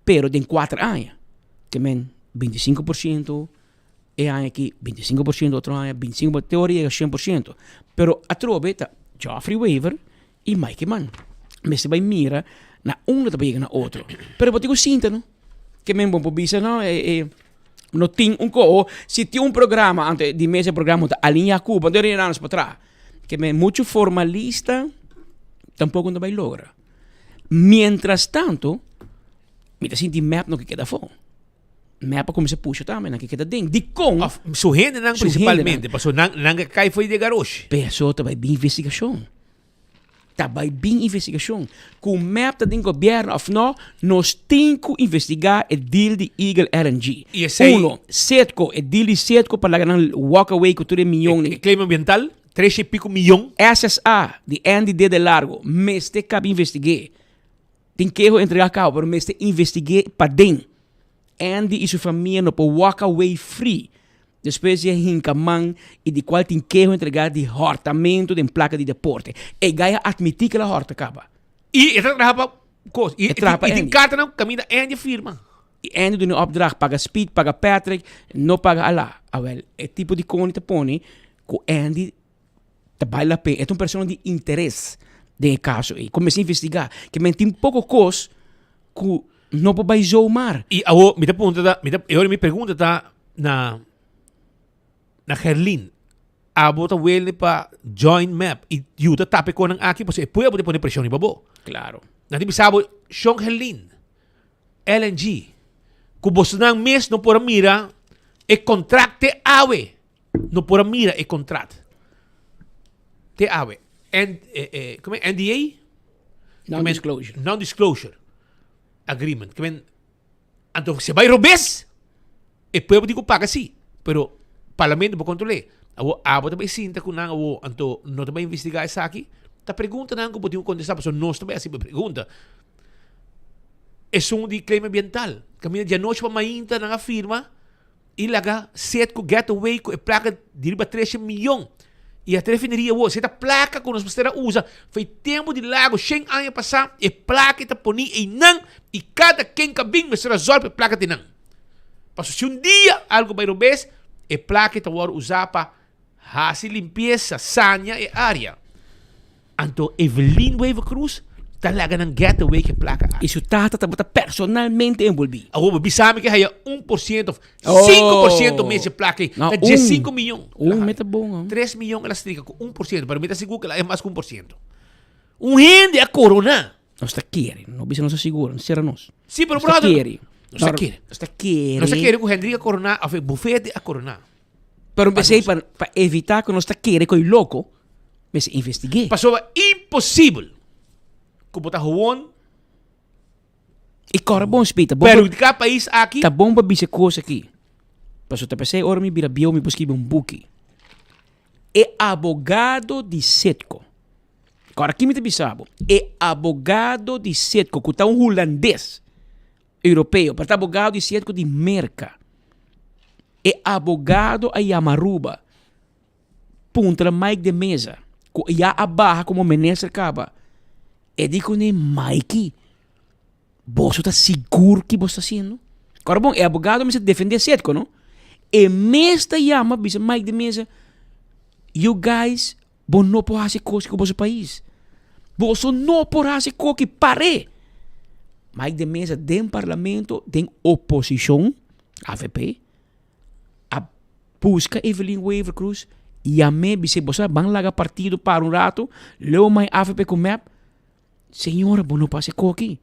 pero de 4 anos. Que men 25%, e ano aqui 25%, outro ano 25%, teoria é 100%. Pero a trove tá Joffrey Weaver e Mike Man. Mas você vai mira na também na outro. Pero botigo sinta, não? Que men bom bisa, não? Não tem se tem programa antes de mês programa tá alinha Cuba, não tem nada para trás. Que men muito formalista tampouco não vai lograr. Mientras tanto, me sinto map no que queda fora. Map como se puxa também, na que queda dentro. De com su gente não principalmente, porque não cai foi de garoche. Pessoa tá vai bem investigação. Tá vai bem investigação. Com o map do governo, of não, nós temos que investigar o deal de Eagle LNG. Uno, Setco, o deal de Setco para ganhar walk away com 3 milhões. Clima ambiental, 3 e pico milhão. SSA, de Andy D. de Largo, mas te cabe investigar. Tem que entregar a cabo, mas te investigar para dentro. Andy e sua família não podem walk away free. Depois de hincaman e de qual tem que entregar de hortamento de placa de deporte. E Gaia admitir que ela horta acaba. E trabalha coisa. E tem carta não caminha Andy firma. E Andy do opdracht paga Speed, paga Patrick, não paga Alá. Well, é tipo de coisa que põe que Andy trabalha a pena. É uma pessoa de interesse de caso aí. Comecei a investigar que tem pouco coisa que não pode zoomar. E me pergunta na Herlin, a bota ele para join map e yuta tape ko ng aki kasi puya pwede poner presyon ni babo. Claro. Nati bisabo Sean Herlin LNG kubos ng mes no pora mira e contracte awe no pora mira e contract te awe and como NDA non-disclosure agreement kamen anto se vai robes e puya pwede ko pa kasi pero parlamento ba kontrole awo abo também sinta ko nang awo anto no também investigar essa aqui ta pergunta nang ko pwede ko contestar so nós também assim pergunta é de claim ambiental kami dia noite pa mainta nang firma ilaga set ko getaway ko e placa de riba 13 milhão e a refineria wo seta placa ko nos mostera usa foi tempo de lago 100 anos passar e placa ta poni e não e cada quem cabing mas resolve placa de não passo se dia algo vai robes e placa ita war usar para hasi limpieza, sanya e área. Anto Evelyn Wave Cruz talaga ng getaway que placa. Isso tata personalmente envolvido. Ako bisami que haya 1%, 5% mês de placa. Não, 5 milhões. Meta bom. 3 milhões elas triga com 1%, pero meta seguro que ela é mais que 1%. Gente a corona. Nós está querendo, não bisa nós seguro, não será nós. Sim, pero brother. Nós está querendo. Nós queremos que Henrique a coronar, a bufete a coronar. Pero pensei para evitar que nós está querendo com o louco, mas investiguei. Passou impossível. Que botar gewoon. E corre bom espírito. Pero de cada país aqui. Tá bom para bisa coisa aqui. Passou tá pensei, ora me vira bio me busquei um book. É abogado de Setco. Agora aqui me te bisabo. É abogado de Setco, que tá holandês. Europeu, para abogado de Setco de Merca. É abogado a Yamaruba. Punta Mike de Mesa. Ya abaja como minister acaba. E digo ne Mikey, vos está seguro que vos está haciendo? Agora bom, o abogado me se defender certo, não? E mesta llama, dice Mike de mesa, you guys, vos não podem fazer coisa com o vosso país. Vos não podem fazer coisa que pare. Mike de mesa, den parlamento, den oposição, AVP, a busca Evelyn Weaver Cruz, e a me dice, vos van laga partido para um rato, leu mais AVP com map, senhora, vos não podem fazer coisa aqui.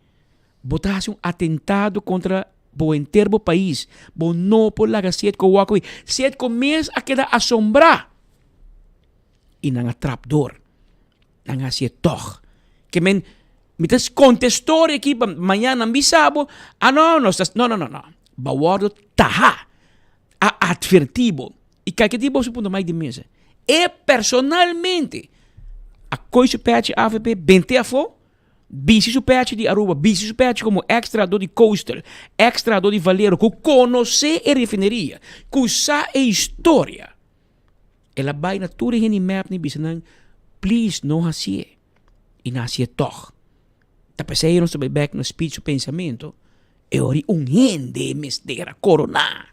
Vos hace um atentado contra o inteiro país. Vos não pode laga set com o aqui. Set começa a quedar assombrar. E não há trapdoor. Não há set toch. Que men, mitas contestor aqui, amanhã não bisabo. Não. Bawardo taha. A advertivo. E que tipo se punto mais de mesa. E personalmente, a coisa patch AVP, bente a fo, bisi su patch de Aruba, bisi su patch como extra do de Coastal, extra do de Valero, que conhece a refineria, que sabe a história. Ela vai na tudo em map ni bisanang, please não hasie. E não hasie toch. Tapos aí nós também back no speech o pensamento, e ori gente mestera corona.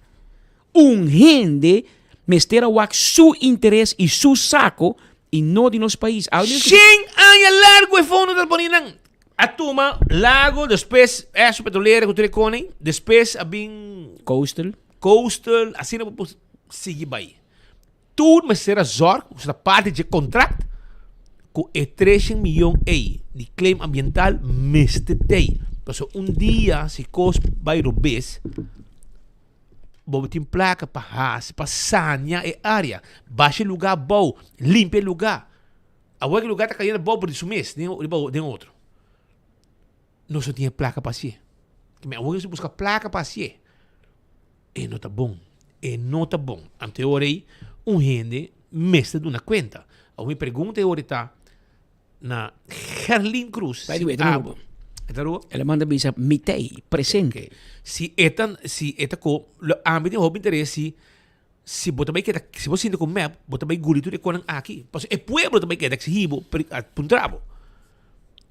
Gente mestera wak su interesse e su saco e não de nosso país. Sing anya largo e fondo del boninang. Atuma, lago, depois essa petroleira que tu reconhece, depois a bem Coastal, assim não pode seguir bem. Tudo mas será zorg, essa parte de contrato, com 13 milhões de claim ambiental mestetei. Então, dia, se cos vai robes, botem placa para sanear a área, baixe lugar bom, limpe lugar. Agora que lugar está caindo bom por isso mesmo, tem outro. Não só tinha placa para ser. Agora se busca placa para ser. E não está bom. Ante aí, gente mestre de uma conta. A minha pergunta é ahorita na Herlin Cruz. Vai doer, ela manda bisa mitei, presente. Okay. Se eta ko, ambit yung hobby interesse, se bota bem que se você ainda com map, bota bem gurito de conan aqui. Porque é pueblo também que é que se hibo puntrabo.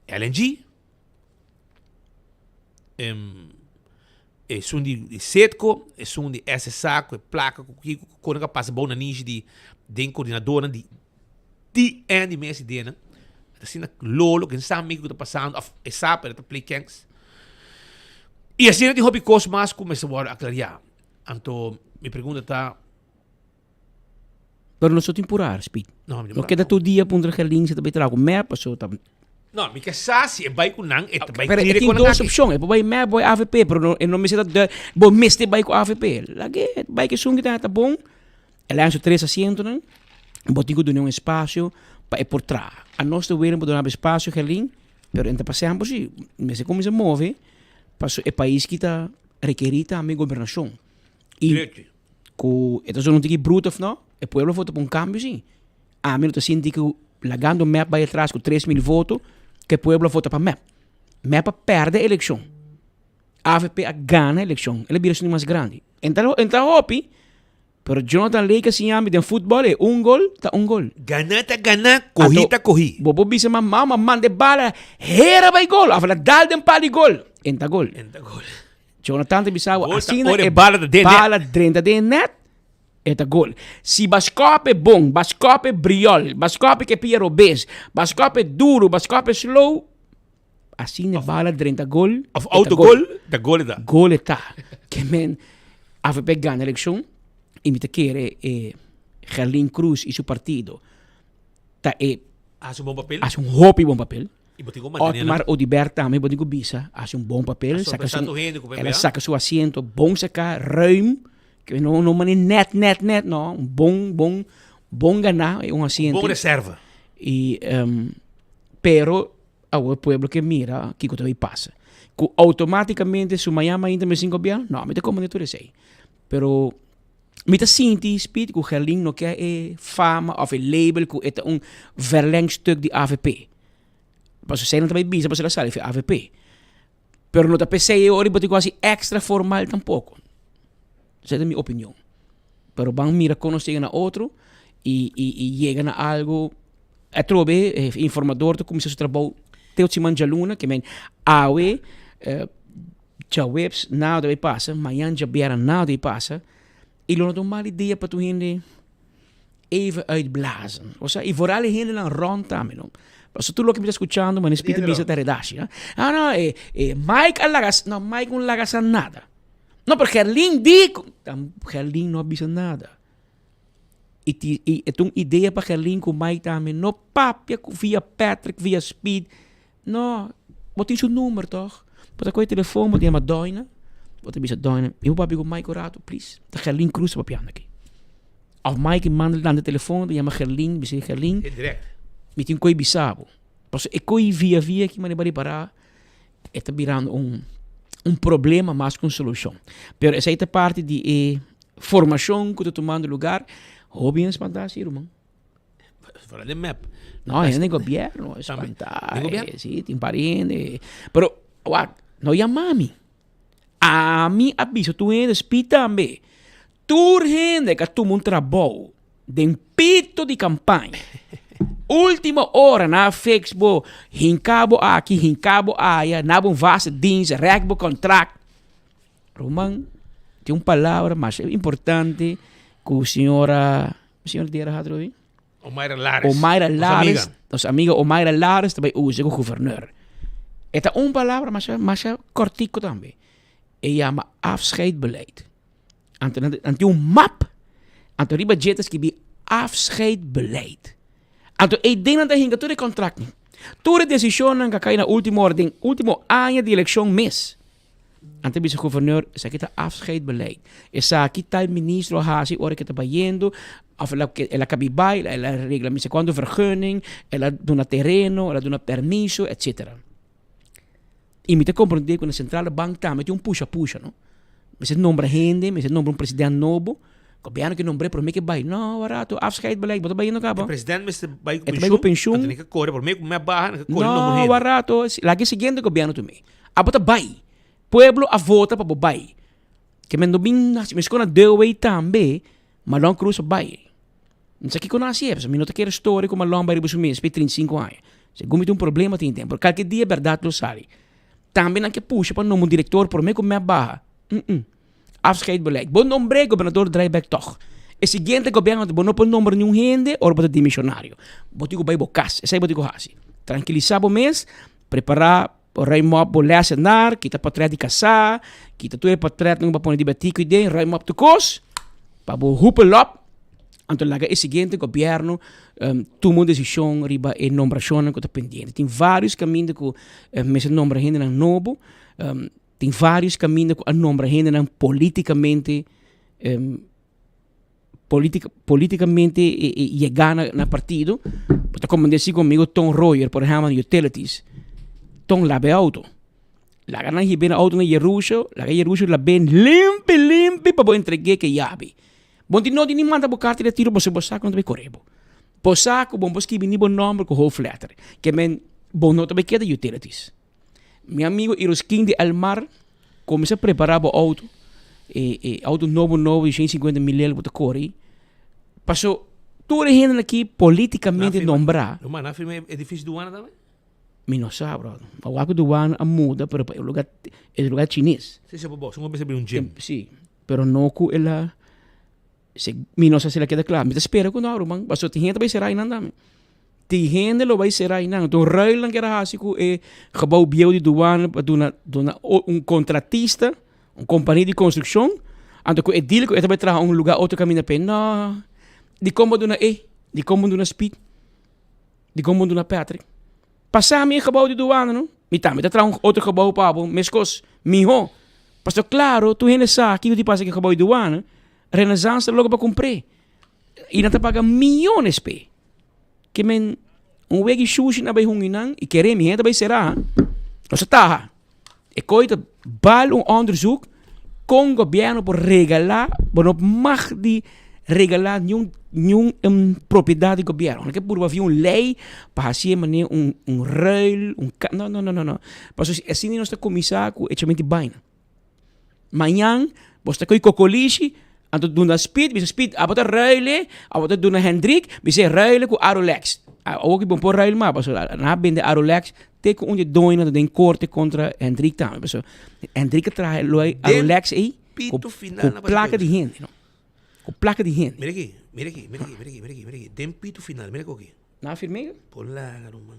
LNG é um de setco, é um de esse saco, é placa que conan passa bom na niche de coordenadora de de mês de né. Assim, lolo, que sabe que está passando, é sabe, é play gangs. E assim, não tem hobby cost mais começa a aclarar. Então, minha pergunta está. Pero não só temporário, Speed. Não queda todo dia para um link, você também trago map, só tá. Não, me quer se é bike com não, é bike com ele. Tem duas opções, é para map ou AVP, pero não me sei da, vou mestre bike com AVP. Lagi, bike sungi tá bom. Ela é 3 asientos, não? Botigo de um espaço para por trás. A nós também não podemos espaço, Helin, pero entre passamos assim, mas se como se move, passo é país que está requerida a minha governação. E com então não tem que bruto não, é pueblo vota por cambio sim. A mim não está sentindo que lagando map vai atrás com 3.000 votos, que o pueblo vota para map. Map perde a eleição. A AVP ganha a eleição. Ele vira mais grande. Então hopi. Pero Jonathan Lake assim ame de futebol é gol, tá gol. Gana, corri. Bobo bisa mama mande bala, hera vai gol. Afala dal den pali gol. Enta gol. Jonathan te bisa assim é bala dentro de net. Eta gol. Si bascope bom, bascope briol, bascope que piero bes, bascope duro, bascope slow. Assim é bala dentro gol. Of autogol, da gol da. Gol tá. Que men AVP ganha a eleição. E me quer Herlin Cruz e seu partido hace um bom papel, hace um hobby bom papel. Otmar Odibert também botigo bisa hace um bom papel, ela saca seu assento bom sacar ruim que não mane net não bom ganhar é um assento bom reserva e pero o pueblo que mira que também passa que automaticamente se Miami ainda me sinto bem não me te como tu sei pero Met sinti speed que Herlin não quer fama of label que é verlengstuk de AVP. Mas você não também bisa para ser sabe AVP. Pero não tá pensei ori botigo assim extra formal tampouco. Essa é a minha opinião. Pero van mira conoscem a outro e chega a algo trobe informador to começou a trabalhar teu de luna que men awe já webs nada vai passa manhã já biara nada vai passa e lo não mal ideia para tu hinde even uitblazen. O sea, y vooral hele lang rond también, ¿no? Pues tú lo que me estás escuchando, man, es Peter Bisa te redashi, ¿no? Ah, no, Mike alagas, no, Mike no lagas nada. No, pero Gerlin dijo, Gerlin no avisa nada. Y es una idea para Gerlin con Mike también, no papia via Patrick, via Speed. No, wat is su número toch? Wat is je telefoon, wat je maar doinen? Wat is het doinen? Je papi con Mike orato, please. De Gerlin Cruz op piano aqui. Of Mike manda aan de telefoon, dan llama Gerlin, dice Gerlin. Direct. Me tem coi bisabo. Pues e coi via que mane bari para está virando um problema mais com solução. Pero essa é parte de formação que está tomando lugar. Hobby espantar-se, irmão. Fora de map. No, es del gobierno, espantar. Sí, tem pariente. Pero, no llamami. A mim aviso, tu ainda espita também. Tu gente que tu um trabalho de pito de campanha. Última hora na Facebook, hincabo aqui, hincabo aí, na bom vaso dienst, recbo contract. Roman, tem uma palavra mais importante que a senhora Diera Hadrovi? Omaira Lares. Nossa amiga Omaira Lares também usa como governeur. Esta uma palavra mais cortico também. Ela chama afscheidbeleid. Ante um map, ante riba jetas que bi afscheidbeleid. Ante denk dat hinga todo contract. Toda decisão que cai na última ordem, último ano de eleição mês. Ante vice governeur, essa aqui tá afscheidbeleid. Essa aqui tá ministro Hasi, ora que tá bayendo, of ela cabibai, ela regla me quando vergunning, ela dona terreno, ela dona permiso, etc. E me te compreender com a central bank tá, me tem puxa, não? Me se nombra gente, me se nombra presidente novo. Governo que nombre por mim que vai, não, barato, afscheidbeleid, bota bayendo cabo. O presidente me se vai com pensión. Tem que correr por mim com minha barra, não, barato, lá que seguinte governo também. A bota vai. Pueblo a vota para bobai. Que me dobin, me escona deu também, Malon Cruz vai. Não sei que conhece, mas me não te quero história com Malon vai ribusumir, espet 35 anos. Se gumi um problema tem tempo, qualquer dia verdade lo sabe. Também não que puxa para nome diretor por mim com minha barra. Afscheidbeleid. Bom nombre governador draaiback toch. E seguinte governo de bono por nombre nenhum gente ou para dimissionário. Botigo vai bocas, essa é botigo hasi. Tranquilizar o mês, preparar rai mop boleh senar, kita potret di kasa, kita tu potret ng bapon di batiko ide, rai mop tu kos, pabo hupelop, anto laga e seguinte governo tomou decisão riba e nombração que está pendente. Tem vários caminhos que me se nombra gente na novo, tem vários caminhos que a nombra gente na politicamente chegar na partido. Então, como disse comigo Tom Royer, por exemplo, utilities. Tong labe auto. La ganan hibena auto na Jerusho, la Jerusho la ben limpi pa bo entregue que yabi. Bon di no di ni manda bo carti de tiro bo se bo saco no be correbo. Bo saco bon bo scrivi ni bon number ko whole letter. Que men bon no be queda utilities. Mi amigo Iroskin de Almar começa a preparar bo auto. Auto novo de 150 mil bo te corri. Passou tudo gente aqui politicamente nombrar. Mas na firma é difícil do ano também. Mi no sa, bro. Ako duwan ang muda, pero pa el lugar chinês. Sí, se bobo. São começa a abrir um gym. Sí. Pero no ku ela... Mi no sa sila queda claro. Me te espera ko na, rumang. Baso ti gente vai serai nan dami. Ti gente lo vai serai nan. Então, raio lang kera hasi ko gabaw biyaw di duwan pa duna contratista, companhia de construção. Anto ko edil ko, ito vai traha lugar outro caminho pe. No. Di como duna di como duna speed. Di como duna Patrick. Passar a gebouw de douane, não? Me traz outro gebouw para o mescos, miho. Pastor, claro, tu ainda sabe que tu passa que gebouw de douane, Renaissance logo para comprar. E não te paga milhões pe. Que men wegi sushi na bay hunginan, e querer me renda bay será. Nossa taha. E coita bal onderzoek com governo por regalar, por mag die regalar nenhum propriedade do governo. Não é por havia lei para fazer maneira ruil, não. Mas assim nós está começar com echamente bem. Amanhã você coi cocolishi, anto duna speed, bisa speed, abota ruile, abota duna Hendrik, bisa ruile com Arolex. ook bom por Rail maar, so na bende Arolex teken onje doina den korte contra Hendrik tam. So Hendrik trae loi Arolex Pito final na placa de gente, no. Com placa de gente. Mira aqui. Den pito final, mira aqui. Na firme? Polaga, man.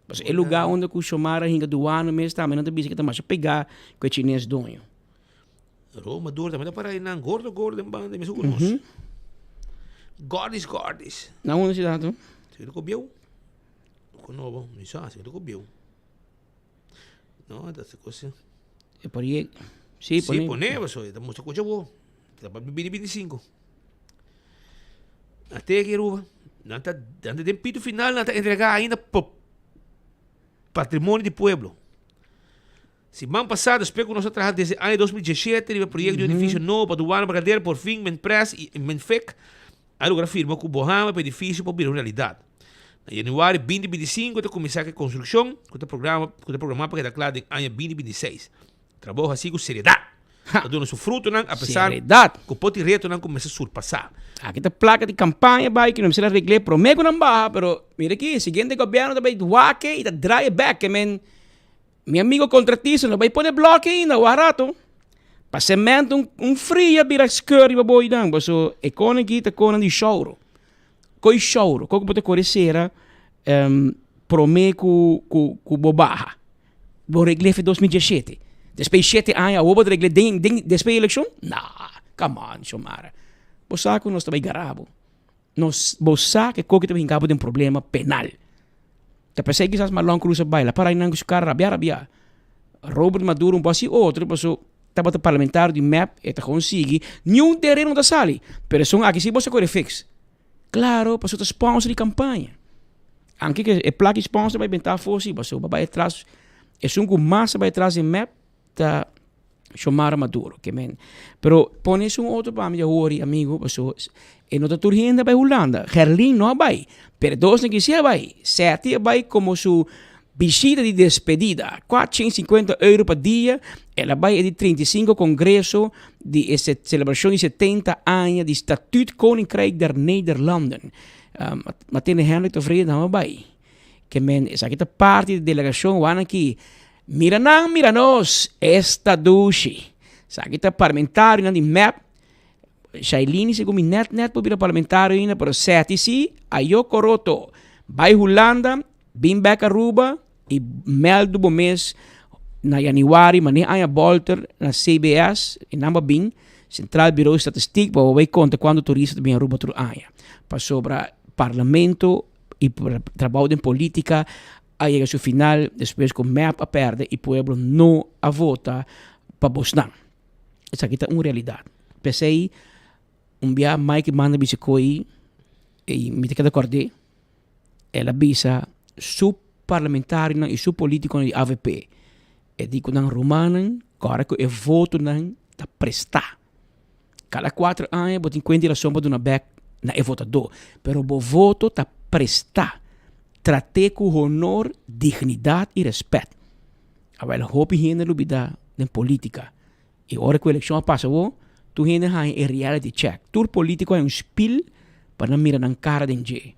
Mas é lugar onde o Xomara hinga do ano mesmo, também não tem bicho que tá mais a pegar com o chinês donho. Roma dura, também dá para ir na gordo, em banda, me suco nos. Gordis. Na onde se dá, tu? Se tu copiou? Com novo, não sei, se tu copiou. Não, essa coisa. É por aí. Sim, mas só, estamos a coisa boa. Dá para 2025. Até aqui, Ruba. Não tem pito final, não está entregar ainda patrimônio do pueblo. Semana passada, espero que nós trabalhamos desde ano 2017, teve projeto de edifício novo para doar Bagadeira, por fim, Menpress e Menfec. A lugar firma que o Bohama para edifício para virar realidade. Em januário 2025, eu começar a construção, com o programa para que declare em ano 2026. Trabalho assim com seriedade. Está dando seu fruto, apesar que o pote reto não começa a surpassar. Aqui está placa de campanha, vai, que não precisa arreglar, promego não barra, pero mira aqui, seguinte governo também doaque e dry back, meu amigo contratista não vai pôr bloco ainda, o barato. Para cemento frio, vira escuro e boi dan, so economia está com de choro. Coi choro, como pode correr promego com bobarra. Vou arreglar em 2017. Depois 7 anos, vou arreglar depois da eleição? Não, come on, Xomara. Você que nós também garabo. Você que coque também cabo de problema penal. Te pensei que essas malong cruza baila para não buscar rabia. Robert Maduro bosi outro, passo tava parlamentar de MAP e te consegui nenhum terreno da sali. Pero são aqui se você corre fix. Claro, passo te sponsor de campanha. Anche que é plaque sponsor vai bentar fosse, passo vai atrás. É um massa vai atrás em MAP ta Xomara Maduro, que men. Pero pones outro para me ori amigo, passo e não tá turrindo vai Holanda. Gerlin não vai. Pero dos que se vai. 7 vai como su visita de despedida. 450 euro por dia. Ela vai de 35 congresso de celebração de 70 anos de Statuut Koninkrijk der Nederlanden. Martine Henrik tevreden não vai. Que men, essa aqui tá parte da delegação, van aqui. Mira nos, esta duche. Essa aqui tá parlamentário, não de MAP. Shailini se comi net por vir parlamentário ainda, pero 7 sim, aí coroto. Vai Holanda, bem back Aruba e meldo bom mês na januari, mané a bolter na CBS, em Namba Bing, Central Bureau de Estatística, para ver conta quando turista também Aruba tur aia. Para sobre parlamento e trabalho em política, aí chega ao final, depois com MAP a perde e o povo não a vota para Bosnan. Essa aqui é uma realidade. Pensei dia mais que manda bisicoi e me te acordei ela bisa su parlamentário e su político de AVP e digo nang romanen cara que e voto nang ta prestar cada 4 anos botin quindi la somma d'una back na e votador pero bo voto ta prestar trate com honor dignidade e respeito avela hopi hene lubida na política e ora que a eleição passa tu hene hai e reality check. Tur político é spil para não mirar na cara de gente.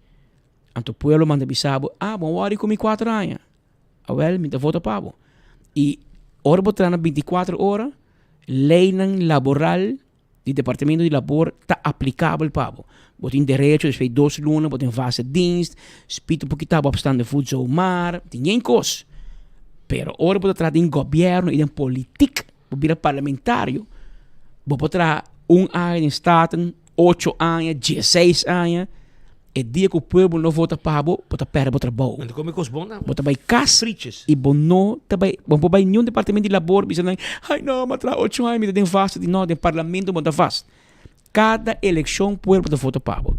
Anto pueblo manda bisabo, bom wari comi 4 anos. Well, me vota pabo. E ora botar na 24 horas, lei laboral do departamento de labor tá aplicável pabo. Botin direito, desfei 2 lunas, botin vasta dienst, spito porque tá opstando food zo mar, tem nem cos. Pero ora botar em governo e em política, bobira parlamentário, vou botar ano em Staten, 8 anos, 16 anos, e dia que o povo não vota para o bota perder o trabalho. Então como é que os bons não? Bota vai casa e bom não também, bom vai nenhum departamento de labor, bisa não, ai não, mas 8 anos me tem vasta de não, de parlamento bota vasta. Cada eleição o povo bota vota para o.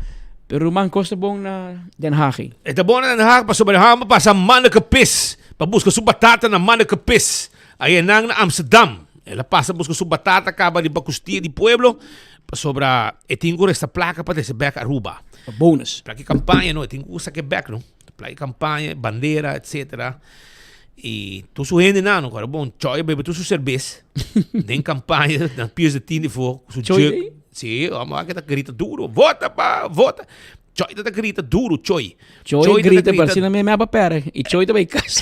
Pero man costa bom na Den Haag. É bom na Den Haag, para sobre Hama, para mana que pis, para buscar sua batata na mana que pis. Aí na Amsterdam. Ela passa busca sua batata, acaba de bacustia de pueblo, sobre e tenho esta placa para esse back Aruba. Bônus. Para que campanha, não? Tenho que usar que back, não? Para que campanha, bandeira, etc. E tu suende não, cara, bom, choia bebe tu su cerveja, nem campanha, na pies de tine for, su choia. Sim, vamos lá que tá grita duro, vota pa, vota. Choi tá grita duro, Choi. Choi grita para cima me aba pera. E Choi também casa.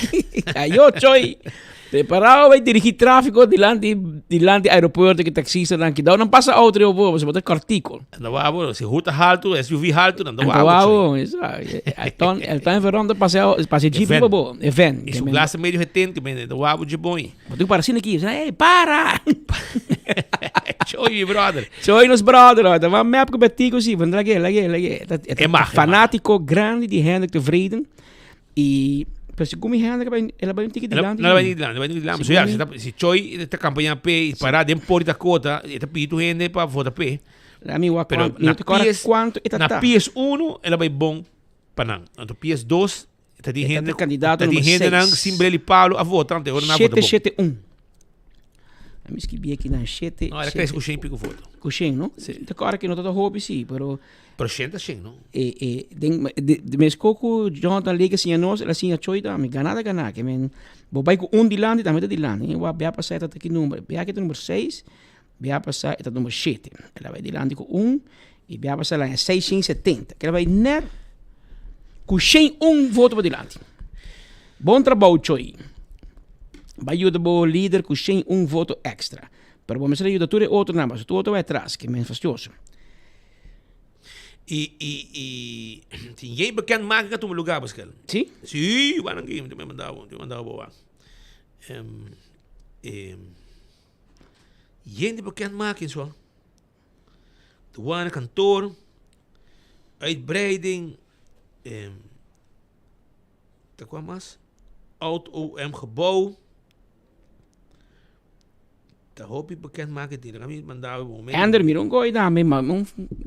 Ayo, Choi. Preparado vai dirigir tráfico dilante aeroporto que taxista dan que dá não passa outro eu vou, você bota cartículo. Não vou, se ruta halto, SUV halto, não vou. Wow, isso. Então verão passei jeep bobo, event. Isso classe meio retente, mas não vou de bom. Tu para cima aqui, ei, para. Choi, brother. Choi nos brother, da mas me época betico sim, vamos lá. É fanático grande de Hendrik de Vreden e pero se come Hendrik ela vai ter que dilante. Ela vai dilante. Se Choi está campanha P e parar de por da cota, está pedindo gente para votar P. A mim o pero na PS1 ela vai bom para não. Na PS2 está de gente candidato número 6. Está de gente simbrele Paulo a votar, então agora na vota bom. 771. A mim escrevi aqui na 7. Não, era que esse coxinho pico voto. Coxinho, não? Então agora que não tá hobby sim, pero Proscienta sim, não? De mes coco Jonathan liga assim a nós, ela assim a choida, me ganada, que men bobai com dilante, também tá dilante. Eu vou passar esta aqui número, vou aqui número 6, vou passar esta número 7. Ela vai dilante com 1 e vou passar lá em 670. Que ela vai net com 1 voto para dilante. Bom trabalho, Choi. Vai ajudar o líder com 1 voto extra. Pero vamos a ajudar tudo outro não, mas tu outro vai atrás, que é menos fastidioso. E ninguém bekend maken que tu me lugar, Pascal. Sim? Sim, waarom game tu me mandava boa. Gente bekend maken zo. De wane kantoor, uitbreiding, dat kwam mas, oud OM gebouw. Dat hoop ik bekend maken die kami mandava bom. Ander miron go ida me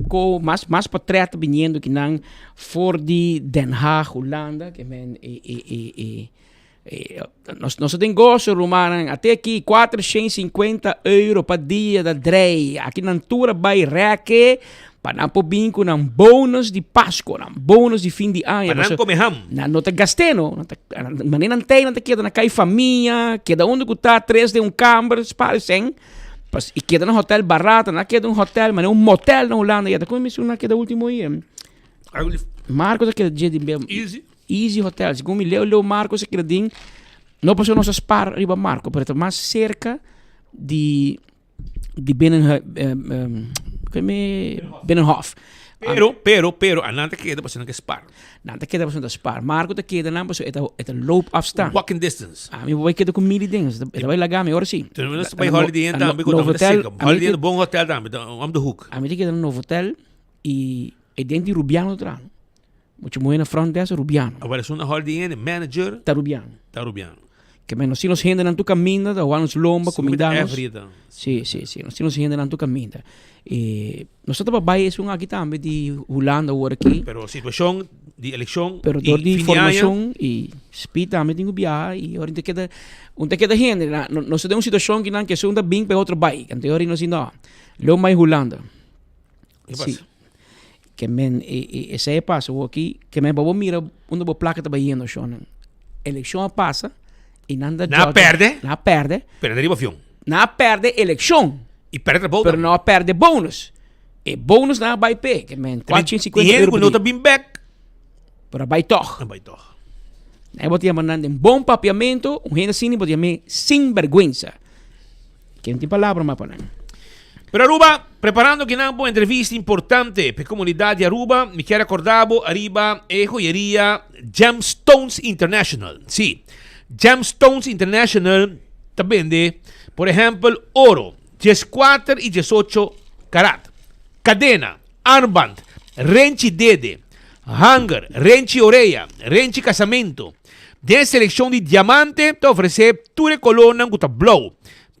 ko mas portret viniendo que nan for di Den Haag Holanda que men nós tem gosto romano até aqui 450 euro per dia da drei aqui na altura vai reque para não pôr com um bônus de Páscoa, um bônus de fim de ano. Para não comer ham. Não te gastei, não. Mas não tem, queda na cai família, queda onde que está 3 de câmara, parecem. E queda no hotel barato, não queda hotel, mas é motel na Holanda. E como isso não queda último aí. Marcos aquele dia de Easy Hotel. Segundo me leu Marcos aquele dia, não passou nosso spar riba Marco, pero mais cerca de Binnenhof. Pero, anante queda passando que spar. Nante queda passando spar. Marco te queda não passou eta loopafstand. Walking distance. A mim vai queda com mil dings. Eta vai lagar me ora sim. Tu não vai holiday em também com holiday no bom hotel também, om de hoek. A mim te queda no hotel e dentro de Rubiano tra. Muito muito na front dessa Rubiano. Agora é uma holiday em manager. Tá Rubiano. Que menos se nos gente não tu caminha, da vamos lomba comidamos. Sim, nós nos gente não tu caminha. E nós estamos baixo aqui também de Holanda agora aqui. Pero situação de eleição pero dor de formação e speed também tem que viajar e ora onde queda gente, nós temos uma situação que não que são da bem para outro bairro. Então ora nós não. Lo mais Holanda. Sim. Que men esse é passo aqui, que men vamos mira onde a placa está indo chão. Eleição passa e não perde. Perde ribafião. Não perde eleição. E perde bônus. Pero não perde bônus. E bônus não vai pé. Que men 450 euro. E ele não bem back. Pero vai toch. Aí botia mandando um bom papiamento, gente assim botia me sem vergüenza. Que não tem palavra mais para não. Per Aruba, preparando que una buona entrevista importante per comunità di Aruba, mi chiaro accordavo, arriba joyería Gemstones International. Sí, Gemstones International te vende, por ejemplo, oro, 14 y 18 carat, cadena, armband, renchi dede, hanger, renchi oreja, renchi casamento. De selección de diamante te ofrece ture colonna con blow,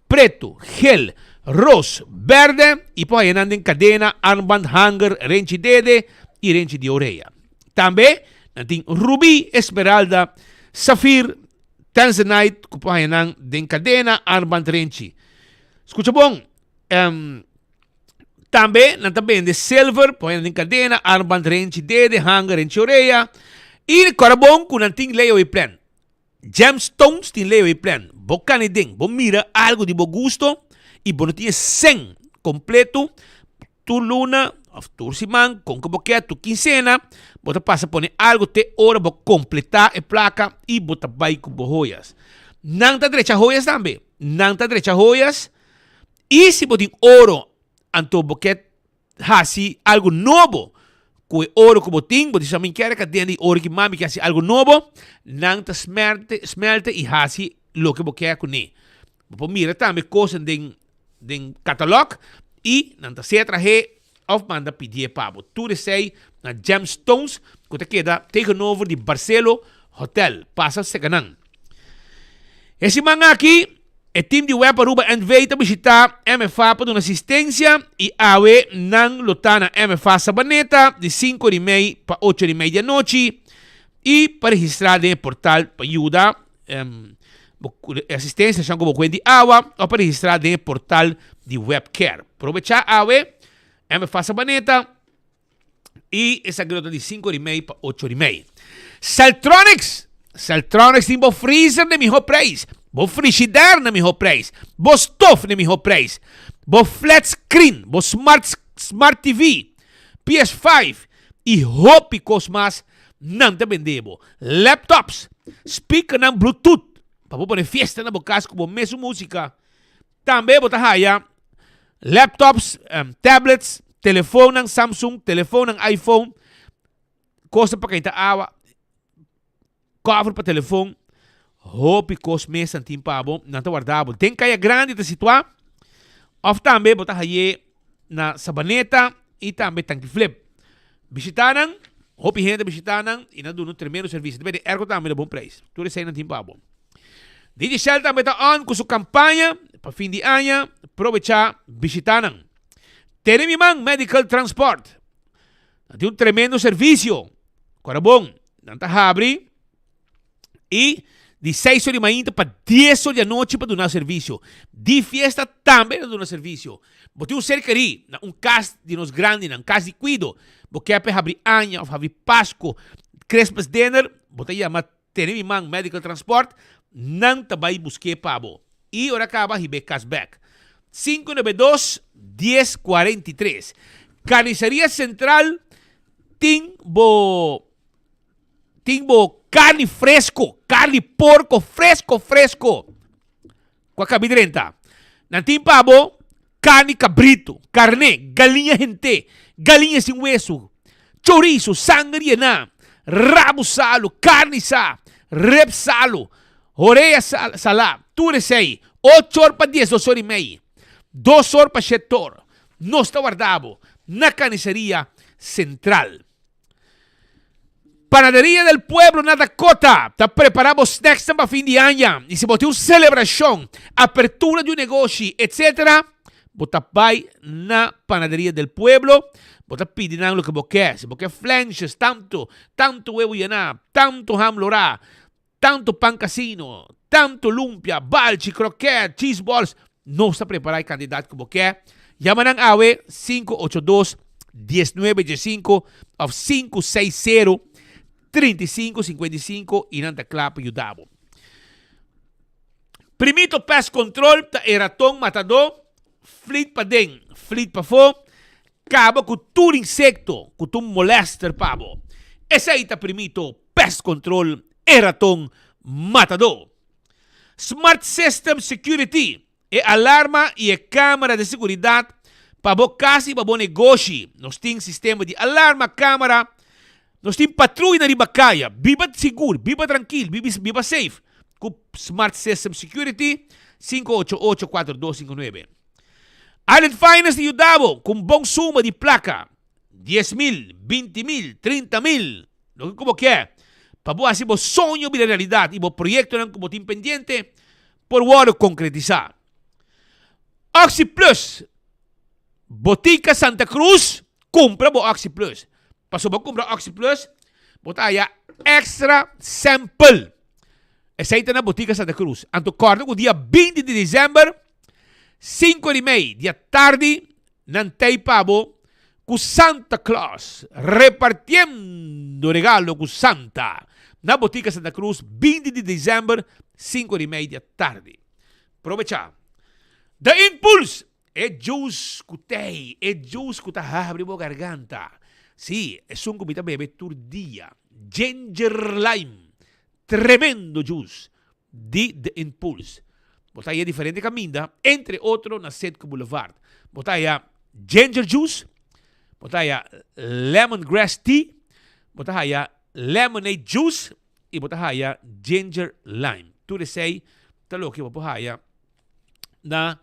preto, gel, ros, verde y poi andando en cadena, armband, hanger, renchi dede y renchi de oreja. También tem rubí, esmeralda, safir, tanzanite, que poi andando en cadena, armband, renchi. Escucha bom. También de silver, poi andando en cadena, armband, renchi dede, hanger, renchi oreja. Y el carbón con un ting leo y plan. Gemstones ting leo y plan. Boca ni ding. Vos mira algo de buen gusto. Y vos no tienes 100 completo. Tu luna, of tursiman, con como que tu quincena, bota passa poner algo te hora para completar a placa e bota vai com joias. Não tá derecha joias também. Não tá derecha joias. E se botin ouro, anto boquet hasi algo novo, com ouro que botin, botin também quer que tenha ouro que mami que hasi algo novo, não tá smelte e hasi lo que boquet com ne. Bo mira também coisa den catalog e não tá se traje of manda pedir pabo. Tudo sei na Gemstones, que te queda tegenover de Barcelo Hotel, passa secanan. Esse manga aqui, o time de web Aruba invita a visitar MFA para uma assistência e awe nang lotana MFA Sabaneta de 5h30 para 8h30 da noite e para registrar no portal para ajudar assistência são como 20 awa ou para registrar no portal de webcare. Aproveitar awe MFA Sabaneta e essa grota de 5h30 para 8h30. Celtronics tem bo freezer de melhor preço, bo frigidaire de melhor preço, bo stove de melhor preço, bo flat screen, bo smart TV, PS5 e hopi cosmas não te vendebo. Laptops, speaker ng Bluetooth, para poder fiesta na boca como mesmo música. Também bota haya laptops, tablets, telefone ng Samsung, telefone ng iPhone, costa para quem tá awa. Cover para telefone, hopi cos mês antim pabo, não tá guardado. Tem caia grande de situar, of também botar aí na Sabaneta e também tanque flip. Visitaram, hopi gente visitaram e não dão um tremendo serviço. Deve ergo também de bom preço. Tudo isso aí antim pabo. DJ Shell também tá on com sua campanha para fim de ano, aproveitar visitaram. Teremiman Medical Transport, tem um tremendo serviço. Agora bom, não tá abre. E de 6 horas de manhã para 10 horas da noite para dar serviço. De fiesta também para dar serviço. Porque um cercaria, um caso de nós grande, um caso de cuido. Porque é para abrir ano, abrir Páscoa, Christmas dinner, você chama Teremiman Medical Transport, não te vai buscar pabo. E ora acaba e cashback. 592-1043. Carniceria Central, Timbo carne fresco, carne porco fresco. Com a cabidrenta. Nantim pabo, carne cabrito, carne, galinha gente, galinha sem hueso, chorizo, sangre na, rabo salo, carne sa, rep salo, oreia salá, tudo isso aí. 8 horas para 10, 2 horas e meia. 2 horas para 7 horas. Não está guardado na Carniceria Central. Panadería del Pueblo na Dakota. Está preparando snacks para fin de año. Y si vos tienes una celebración, apertura de un negocio, etc., vos vai na Panadería del Pueblo. Vos pidiendo lo que vos querés. Si vos querés flanches, tanto huevo llená, tanto ham lorá, tanto pan casino, tanto lumpia, balchi, croquet, cheese balls. No está preparado el candidato que vos querés. Llaman a AWE 582-1915 of 560-3555 e não está claro para ajudar. Primito pest control ta eraton matador, flit para dentro, flit para fora, acaba com todo insecto, com todo molester pabo. Esse aí tá primito pest control, eraton matador. Smart System Security é alarma e é câmera de segurança para bo casa e para bo negócio. Nós temos sistema de alarma, câmera. Nós temos patrulha na ribacaia. Viva seguro, viva tranquilo, viva safe. Com Smart System Security 588-4259. Island Finance de Udabo com bom suma de placa. 10,000, 20,000, 30,000. Lo que como que é. Para bo assim, bo sonho vira realidade. E bo projeto não como tem pendiente. Por hora concretizar. Oxy Plus. Botica Santa Cruz. Compra bo Oxy Plus. Paso bo compra Oxy Plus. Botaya extra sample. Essa na Botica Santa Cruz. Anto corda o dia 20 de dezembro. 5:30 dia tarde. Nantei pabo. Com Santa Claus. Repartiendo regalo com Santa. Na Botica Santa Cruz. 20 de dezembro. 5:30 dia tarde. Aprovechar. The Impulse. juice kutei, juice kutahabri mo garganta. Sí, es un comida bebe turdía. Ginger lime. Tremendo juice. The Impulse. Botaya diferente caminda, entre otros na Setco Boulevard. Botaya ginger juice. Botaya lemongrass tea. Botaya lemonade juice. Y botaya ginger lime. Tu sei talo que botaya na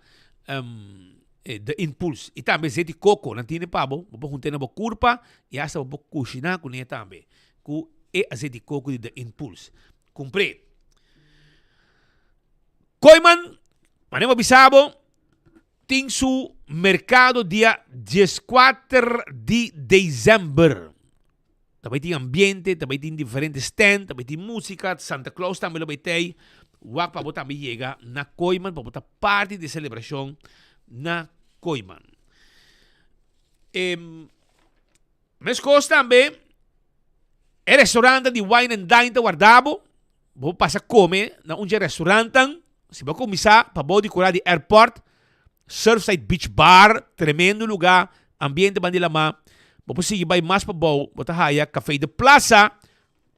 The Impulse. E também zeti coco, não tem pabo, vou juntar na curpa e essa vou cozinhar com ele também. Com azeite de coco de The Impulse. Comprei. Koiman, manemo bisabo, tem su mercado dia 14 de dezembro. Também tem ambiente, também tem diferentes stand, também tem música, Santa Claus também lo betei. Wak pa também chega na Koiman para botar parte de celebração na Koiman. Mas costa também é restaurante de wine and dine da guardabo. Vou passar comer na restaurante. Se vai começar para body curar de airport, Surfside Beach Bar, tremendo lugar, ambiente bandilama. Vou seguir vai mais para bom, botar raia, café de plaza,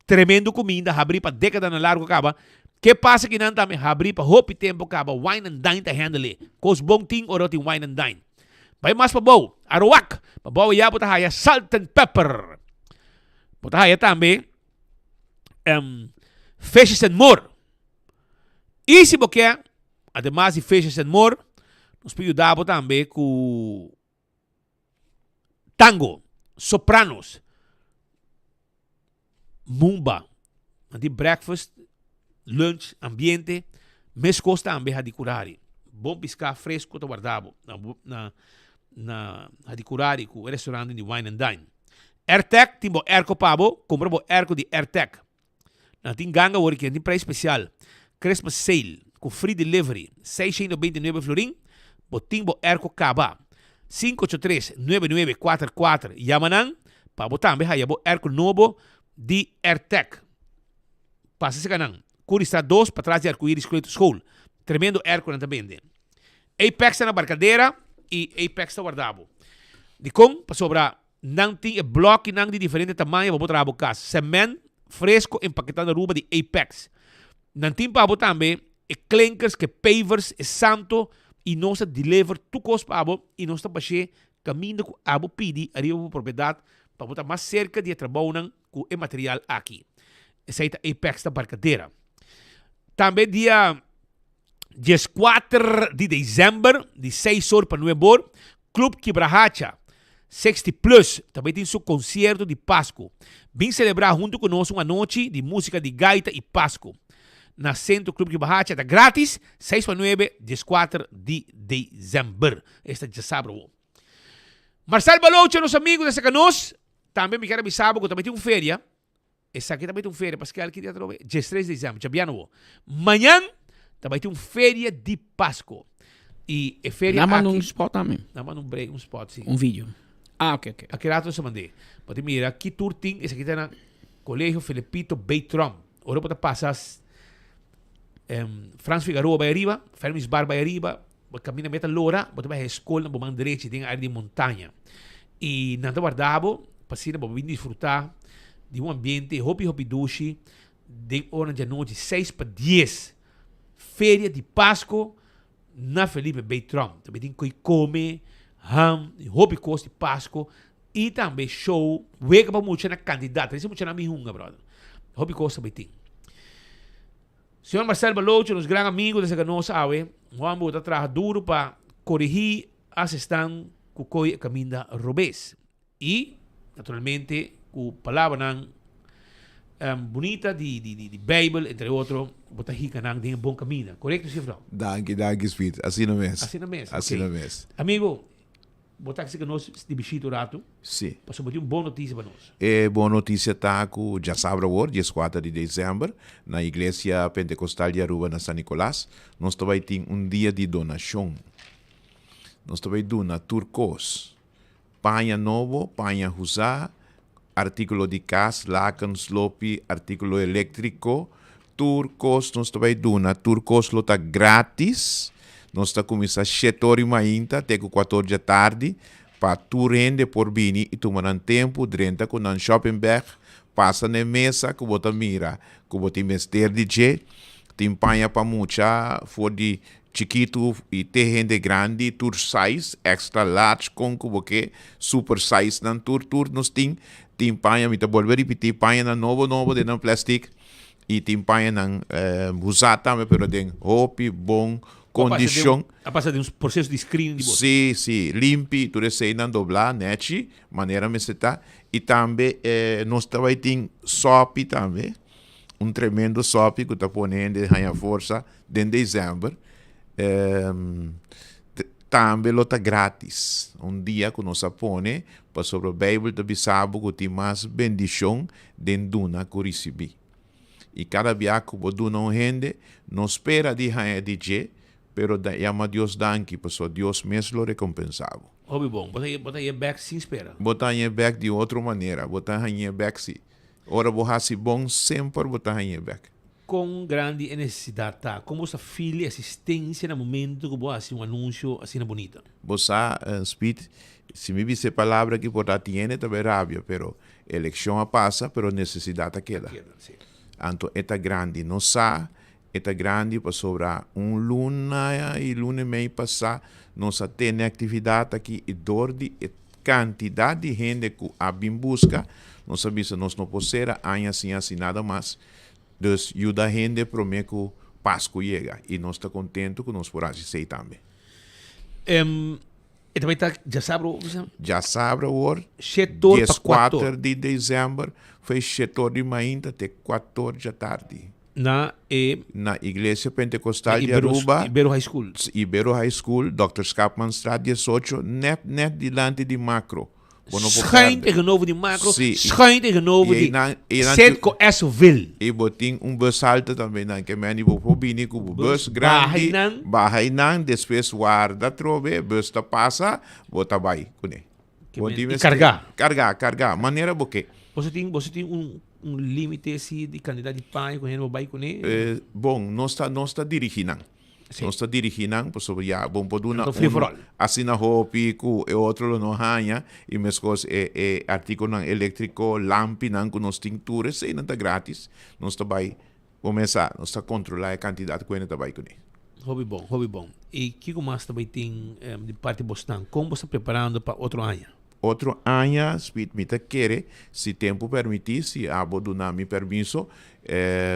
tremendo comida, abrir para década na largo acaba. Que passa que não também abrir para hope tempo acaba, wine and dine tá handle. Cos bom ting oro ting wine and dine. Vai mais para bom, Arawak, para bom ia botar raia salt and pepper. Botar raia também fishes and more. E se você quer, además de Fishes and More, nós podemos dar também com tango, sopranos, mumba, de breakfast, lunch, ambiente, mas costa também a de curari. Bom piscar fresco, tá guardado na de curari com o restaurante de Wine and Dine. AirTech, tem erco pabo, compra o erco de AirTech. Não tem ganga, porque tem preço especial. Christmas Sale, com free delivery, 629 florin, botimbo erco caba, 583-9944, Yamanan, para botar também aí, erco novo de AirTech. Passa esse canal, Curista 2, para trás de Arco-Íris Creative School, tremendo erco também. Apex na barcadeira e Apex na guardabo. De com, para sobrar, não tem bloco não de diferente tamanho, vou botar a boca, cement, fresco, empaquetado na ruba de Apex. Não tem para botar também, clinkers, que pavers, santo, e nós deliver tu cos para e nós baixar caminho com abo pedi arriba a propriedade para botar mais cerca de trabalho com o material aqui. Essa é a Apex da barcadeira. Também dia 14 de dezembro, de 6 horas para 9 horas, Club Quebrahacha 60 Plus, também tem seu concerto de Páscoa. Vem celebrar junto conosco uma noite de música de gaita e Páscoa. Na Centro Clube de Barracha, está grátis, 6 para 9, 14 de dezembro. Esta já sabe. Marcelo Baloucho, nosso amigo dessa canos, também me quer avisar que também tem uma feria. Essa aqui também tem uma feria, porque aqui dia 13 de dezembro, já viano. Amanhã também tem uma feria de Páscoa. E a feria aqui... Não, um spot também. Não, um spot, sim. Um vídeo. Ok. Aqui rato eu se mandei. Pode mirar, aqui turtim, esse aqui está no Colégio Felipito Beitrom. Ora pode passar... Franz Figueroa vai arriba, Fermis Bar vai arriba, caminha meta lora, bota vai a escola, na mão direita, tem área de montanha. E nada guardado, passina, para vir desfrutar de um ambiente, hopi dushi, de hora de noite, 6 para 10. Feria de Páscoa na Felipe Beitrom. Também tem que comer, ham, hopi costa de Páscoa, e também show, wega para muito na candidata, isso é muito na minha hunga, brother. Hopi costa também tem. Senhor Marcelo Baloucho, nos grandes amigos dessa nossa área, vamos trabalhar duro para corrigir as estão com o caminho da Robes. E, naturalmente, com palavras bonita de Bible, entre outros, botar rica tem um bom caminho. Correto, Cifrão? Danke, Speed. Assim não é. Assim não é. Assim não é. Amigo, botar que nós de bichito rato. Sim. Para botar uma boa notícia para nós. É boa notícia tá com já sabe agora, dia 4 de dezembro, na igreja pentecostal de Aruba, na São Nicolás, nós também tem um dia de donação. Nós também dona turcos, panha novo, panha usar, artículo de casa, lacan, sloppy, artículo elétrico, turcos, nós também dona turcos lota grátis. nós está começando às 7h30 até 4h da tarde, para tu rende por bini e tu mandam tempo, drenta com um shopping bag, passa na mesa, que você mira, que você mestre de je, te empanha para mucha, for de chiquito e te rende grande, tour size, extra large, com que você super size, nan tour nos tem, te empanha, me te volver repetir, empanha na novo, de não plástico, e te empanha na usar também, pero tem roupa, bom, condição. A passar de um processo de screening de boa. Sim, limpi, tu recém não doblar, nete, maneira me está. E também, nós também tem sopa também, tremendo sopa que está ponendo a força em dezembro. Também lota grátis. Dia que nós põe, para sobre a Bíblia de Bissabo, que tem mais bendição dentro da que recebi. E cada dia que você não rende, não espera de ganhar DJ, pero llama Deus danke, porque Deus mesmo lo recompensava. Hobby bom, bota aí back sem espera. Botar aí back de outra maneira, botar aí back se. Ora você bom sempre botar aí back. Com grande necessidade, tá? Como essa filha assistência no momento que você faz anúncio assim bonita. Você speed, se me dice palavra que botar tiene também rabia, pero eleição passa, pero necessidade queda. Anto eta grande, não sa eta grande para sobrar luna e luna e meio passar, nós temos atividade aqui e dor de quantidade de gente que abim busca, nós sabemos que nós não podemos assim nada mais. Então, ajuda a gente para que o Páscoa chega e nós estamos contentes que nós podemos ser também. E também está, já sabe o setor dia 4 de dezembro, foi setor de manhã até 4 da tarde. Na Igreja Pentecostal de Aruba, Ibero High School. Ibero High School, Dr. Scapman Straat 18, net dilante de macro. Schijn tegenover die macro, schijn tegenover die Centco Esoville. E botin bus alta também, que meni bo probini com bus grande, bahainan, depois guarda trobe, bus ta passa, bota vai, kune. E carregar. Maneira boque. Você tem limite assim de quantidade de pão que a gente vai com ele? Bom, nós está dirigindo. Nós está dirigindo, por sobre já, bom por uma assim na roupa e outro não ganha e mesmo coisas artigo elétrico, lampinan com nós tinturas, e não está grátis. Nós está vai começar, nós está controlar a quantidade que a gente vai com ele. Hobby bom. E que mais também tem de parte de Boston? Como você está preparando para outro ano? Outro ano, speed me te quer, se tempo permitir, se abo do nome permisso,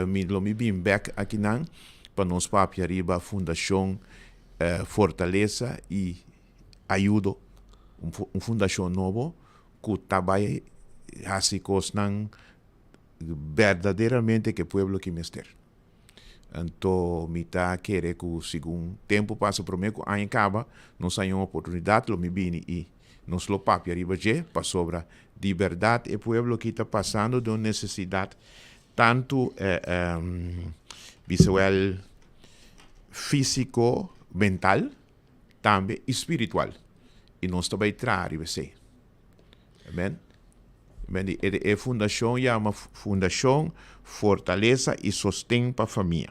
me bem back aqui não, para nós papi arriba a fundação Fortaleza e ajuda fundação novo que trabalha assim coisas verdadeiramente que o povo que mester. Então, me tá querer que o segundo tempo passa por mim, aí acaba, nós temos uma oportunidade, me bem e nos lo papi arriba je, para sobra de verdade, e pueblo que está passando de uma necessidade tanto visual, físico, mental, também espiritual. E nós também trazemos isso. Amém? A fundação é uma fundação fortaleza e sustém para a família.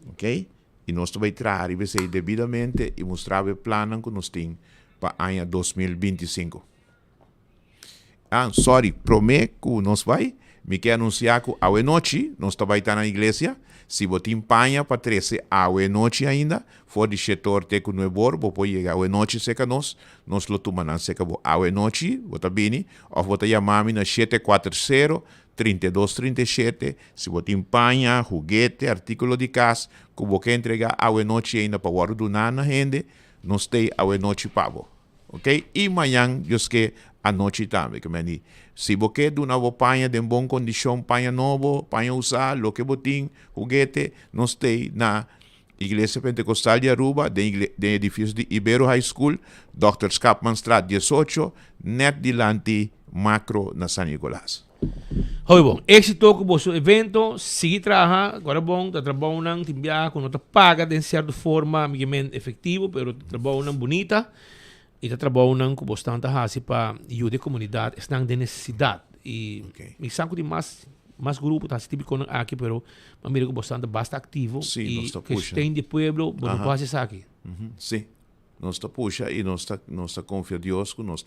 Ok? E nós também trazemos isso devidamente e mostrar o plano que nós temos para o ano 2025. Prometo que nós vai. Me quer anunciar que a noite nós também está na igreja. Se você empanha para 13 a noite ainda, for de setor teco no bor, vou chegar a noite seca nós lo tomamos seca a noite, você bem, ou você chamar-me na 740-3237, se você empanha, juguete, artículo de casa, que você entregar a noite ainda para guardar na gente, nós tem a noite pago. Ok? E amanhã, eu sei a noite também, que me se você de uma panha de boa condição, panha novo, panha usar, lo que botin, juguete, nós tem na Igreja Pentecostal de Aruba, de edifício de Ibero High School, Dr. Scapman Straat 18, net dilante macro na San Nicolás. Oi, bom, êxito com o seu evento, seguir trabalhando, agora bom, está trabalhando, timbiar, com nota paga, de certa forma, amigamente efetivo, pero trabalhando bonita. E está trabalhando com bastante raça para ajudar a comunidade, estão de necessidade. E me sanco de mais mais grupo, tá típico aqui, pero mira que bastante basta ativo Sim, e nós tá que puxa. tem de pueblo, bom Aham. passa isso aqui. Sim. Nós está puxa e nós está confia Deus que nós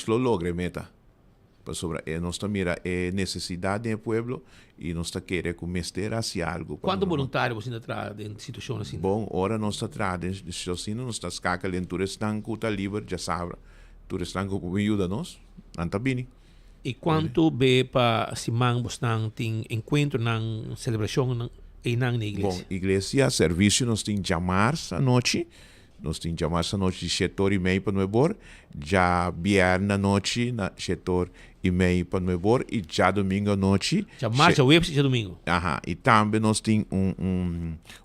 lo logre meta. Para sobre nós está mira necessidade do pueblo e nós está querer que mestre hacia algo. Quanto voluntário você entra em situação assim? Bom, ora nós está trazendo, assim nós está escaca em tu estanco tá livre, já sabe. Tu estanco que me ajuda nós, anta bini. E quanto be para si mang bostang ting encontro ng celebração e nang na Bom, igreja? igreja, serviço nós tem chamar essa noite. Nós temos chamar essa noite de 7h30 para Nuebor. Já viernes à noite, na 7h30 para Nuebor. E já domingo à noite. Já marcha web já domingo. Aham. E também nós temos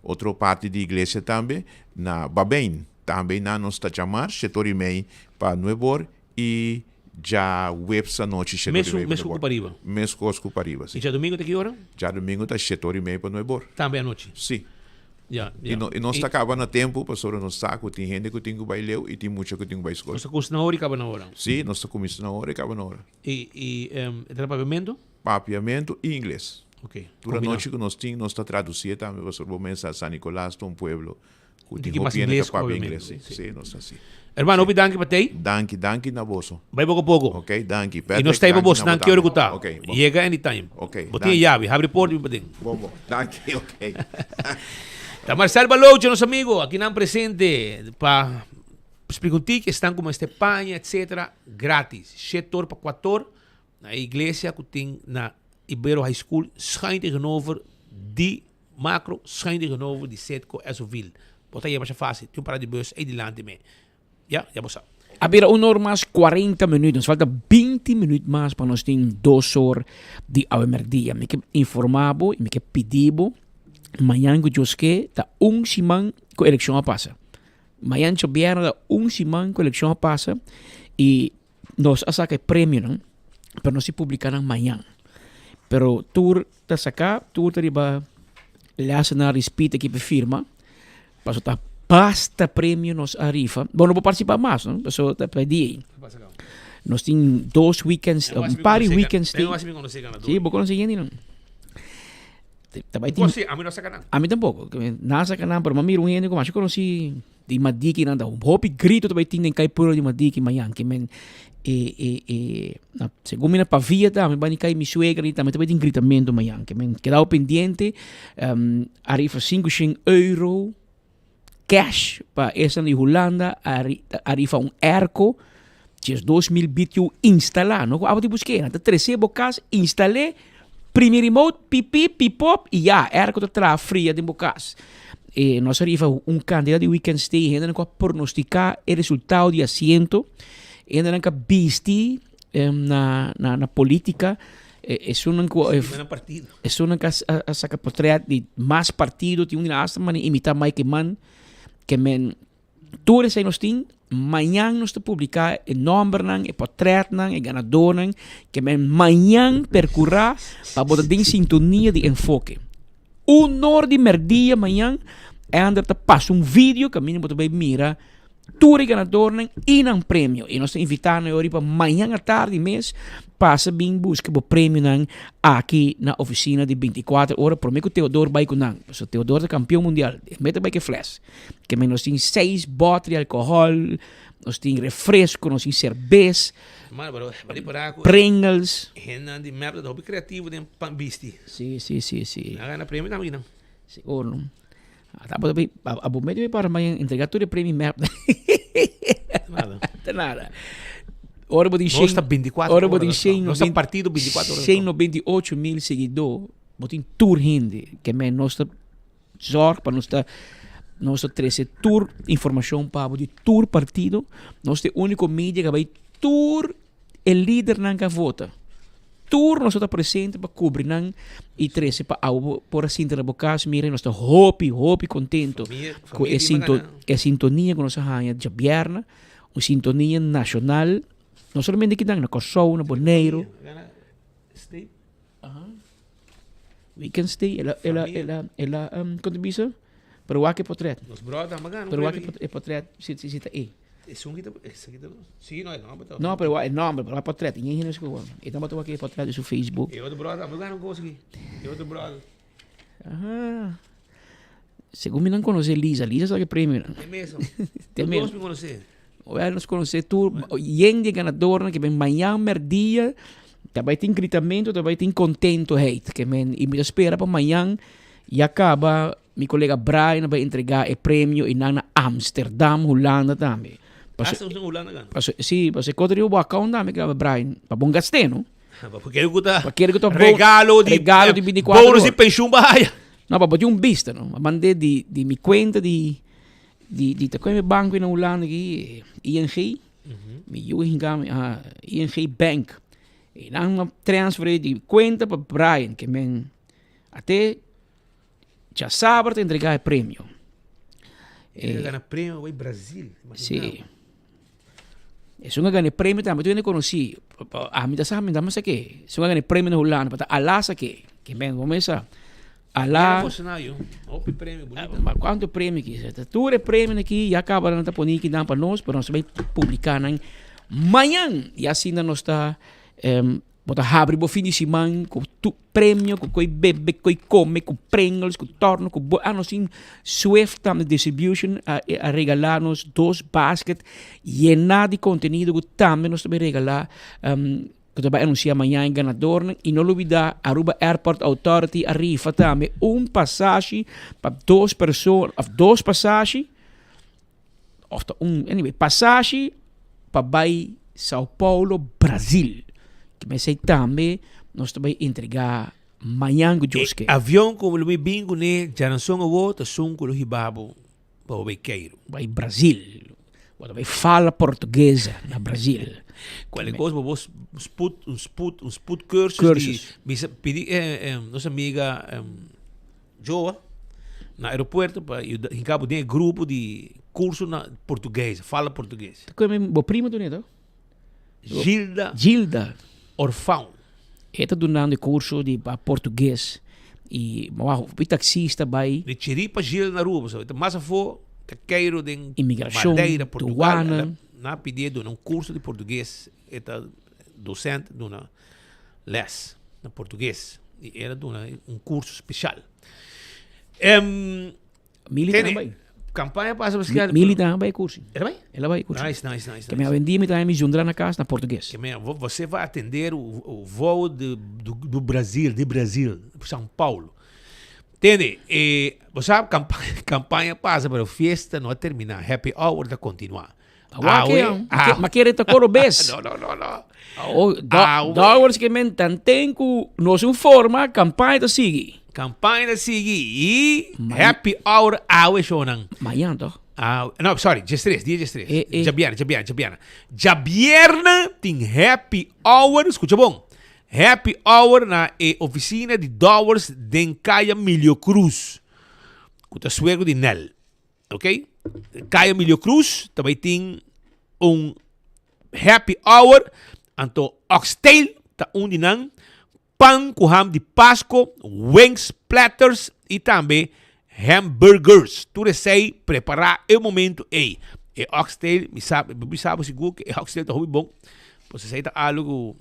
outra parte da igreja também, na Babém. Também nós estamos chamar 7h30 para Nuebor. E já web essa noite 7h30 Mesmo com pariba. Mesmo com pariba, E sim. já domingo tem que hora? Já domingo está 7h30 para Nuebor. Também à noite. Sim. Já. E nós está acabando a tempo, para sobre nós saco, tem gente que tem que vai ler e tem muita que tem que vai escola. Você custa na hora e acaba na hora. Sim, nós está começando na hora e acaba na hora. E trabalhamento? Papiamento e inglês. Ok. Durante a noite que nós temos, nós está traduzindo também, para sobre o mensagem San Nicolás, um pueblo. Tem que mais inglês, inglês, obviamente. sim, nós está assim. Hermano, obrigado para ti. Danke na bosso. Vai pouco a pouco. Ok, danke. E nós temos boss, não que hora que tá. Ok, bom. Chega anytime. Ok, Botinha chave, abre porta e batem. Bom. Danke, ok. Tá Marcelo Baloucho, nosso amigo, aqui não presente para explicar que estão como Espanha, etc. Grátis. 7 para 4 na igreja que tem na Ibero High School, schijnt tegenover die macro, schijnt tegenover die Setco Esoville. Bota aí mais fácil, tem um parada de bus e de lande me. Ja, já você. Había una hora más 40 minutos. Nos falta 20 minutos más para nós ter 2 horas de abertura. Me que informavo e me que pedivo. Amanhã que eu que tá semana que a eleição a passa. Amanhã eu viernes tá semana que a eleição a passa e nós a sacar prêmio não, para nós se publicar amanhã. Pero tour tá sacar, tour tá riba lá na respeito aqui para firma. Passo tá basta prêmio nos arriva. Bom, não vou participar mais, não? Passo tá pedir. Nós temos 2 weekends, par de weekends. Tenho assim quando se ganha. Sim, vou conseguir não. A mim não saca nada. A mim tampouco. Nasa ka na, pero mamiro hindi ko. Mas ko si di madiki na daw. Hopi grito também tem kay puro di madiki mayan. Que men según mina pavia ta, me bani kay mi suegra ni também tem gritamento mayan. Que men quedado pendiente. Arriva 500 euro cash para essa na Holanda. Arriva erco. Que é 2000 BTU instalar. No, abo ti busquei. Na 13 bocas instalei. Primeiro remote, pipi, pipop, e já, era que eu estava fria de bocas. E nós arriba candidato de weekend stay, ainda não pronosticar o resultado de assento, ainda não visti na política, é partido. a sacar portrait de mais partido, tem asta man imitar mais que man, que men, tudo isso nós temos, amanhã nós te publicar o nome e portrait e ganador que amanhã percorrer para botar em sintonia de enfoque. Hora de merdia amanhã é andar te passa vídeo que a mim botar bem mira tudo ganador e um prêmio e nós te invitando hoje para amanhã à tarde mês passa bem busca o prêmio aqui na oficina de 24 horas por mim que o Teodoro vai com o Teodoro é campeão mundial mete bem que flash que nós temos 6 botes de álcool nós temos refresco nós temos cerveja Pringles Renan de merda do hobby criativo de pambisti. sim Agora prêmio também não. Siguro tapos a bombeiro para amanhã entregar tudo o prêmio merda Nada. nada Ora vou dizer, Nossa, 24 ora vou horas. dizer, Nossa partido 24 horas. 198 mil seguidores, vou ter tour hindi, que é nossa zorg para nossa 13 tour informação para o tour partido, nosso único mídia que vai tour o líder não que vota. Tour nós está presente para cobrir não e 13 para por assim ter bocas, mira nós está hopi contento com a sintonia com nossa rainha de Bierna, uma sintonia nacional. Não somente que na Kosovo, na Bonaire. Stay. Weekend stay, quanto bisa? Pero wake portrait. Nos brother magano. Pero wake portrait, sita aí. Es un guito. Sí, no es nombre. No, pero el nombre, pero el portrait. Ninguém es como. Então botou aqui o portrait do seu Facebook. E outro brother, mas não consegui. E outro brother. Aham. Según me não conhecer Lisa. Lisa sabe que prêmio. É mesmo. Tem Todos mesmo. me conhecer. Olha, nós conhecer tu. Yen de ganador que vem amanhã, merdia. Também tem gritamento, também tem contento, hate. Que men, e me espera para amanhã. E acaba, meu colega Brian vai entregar o prêmio em Amsterdam, Holanda também. Asa usang ulan na gan. Sim, você conta o account namin, que Brian. Para bom gaste, no? Porque eu guta. Porque eu regalo de 24 bônus de pensão bahia. Não, para botar vista, no? Mandei de minha conta de meu banco na Holanda aqui, ING. Meu ING Bank. E não transfer de conta para Brian, que men até já sabe te entregar o prêmio. Ele ganha prêmio no Brasil. Sim. Isso não ganha prêmio também. Tu ainda conheci. A mim sabe, mas que isso não ganha prêmio na Holanda. Para alá que men começa alá. Funcionário. Open prêmio bonito. Mas quanto prêmio que é? Tu é prêmio aqui e acaba não tá pondo aqui para nós, para nós vai publicar amanhã. E assim nós está bota abre o fim de semana com tu prêmio, com bebê, com come, com Pringles, com torno, com nós tem Swift também distribution a regalar-nos 2 baskets llenar de conteúdo que também nós também regalar que também anunciar amanhã em ganador e não olvidar Aruba Airport Authority arriba também passagem para 2 pessoas, 2 passagens anyway, passagem para vai São Paulo, Brasil. Que me sei também, nós também entregar amanhã com Joske. Avião como o meu bingo, né? Já não são o outro, são com o Hibabo, para o Bequeiro. Vai Brasil. Vai fala portuguesa na Brasil. Qual é coisa, vamos sput cursos. Pedi nossa amiga Joa, no aeroporto, para eu de grupo de curso na português, fala português. Como é o primo do neto? Gilda Orfão. Está dando curso de português. E o taxista vai. De Chiripa, Gilda na rua. Mas se for, queiro de imigração, Madeira, Portugal. Duana. Na pedido um curso de português. Está docente de uma les na português. E era um curso especial. Militar também. Campanha passa para Militar vai curso. Era bem? Ela vai curso. Nice. Que me vendia me também juntar na casa na português. Que você vai atender o voo do Brasil, de Brasil, São Paulo. Entende? E você sabe, campanha passa para a festa não terminar, happy hour está continuar. Mas quer estar coro bes. Não. Dollars que me tem com nós forma campanha da sigue. Campanha da sigue e happy hour awe shonan. Amanhã, então. No, sorry, dia 3. Jabiana. Jabiana tem happy hour, escuta bom. Happy hour na oficina de Dowers de Caia Milho Cruz. Com o suegro de Nel. Ok? Caia Milho Cruz também tem happy hour. Anto oxtail, ta dinang. Pão com ham de Páscoa, wings, platters e também hamburgers. Tudo sei preparar o momento aí. E oxtail, me sabe seguro que oxtail está muito bom. Você sei algo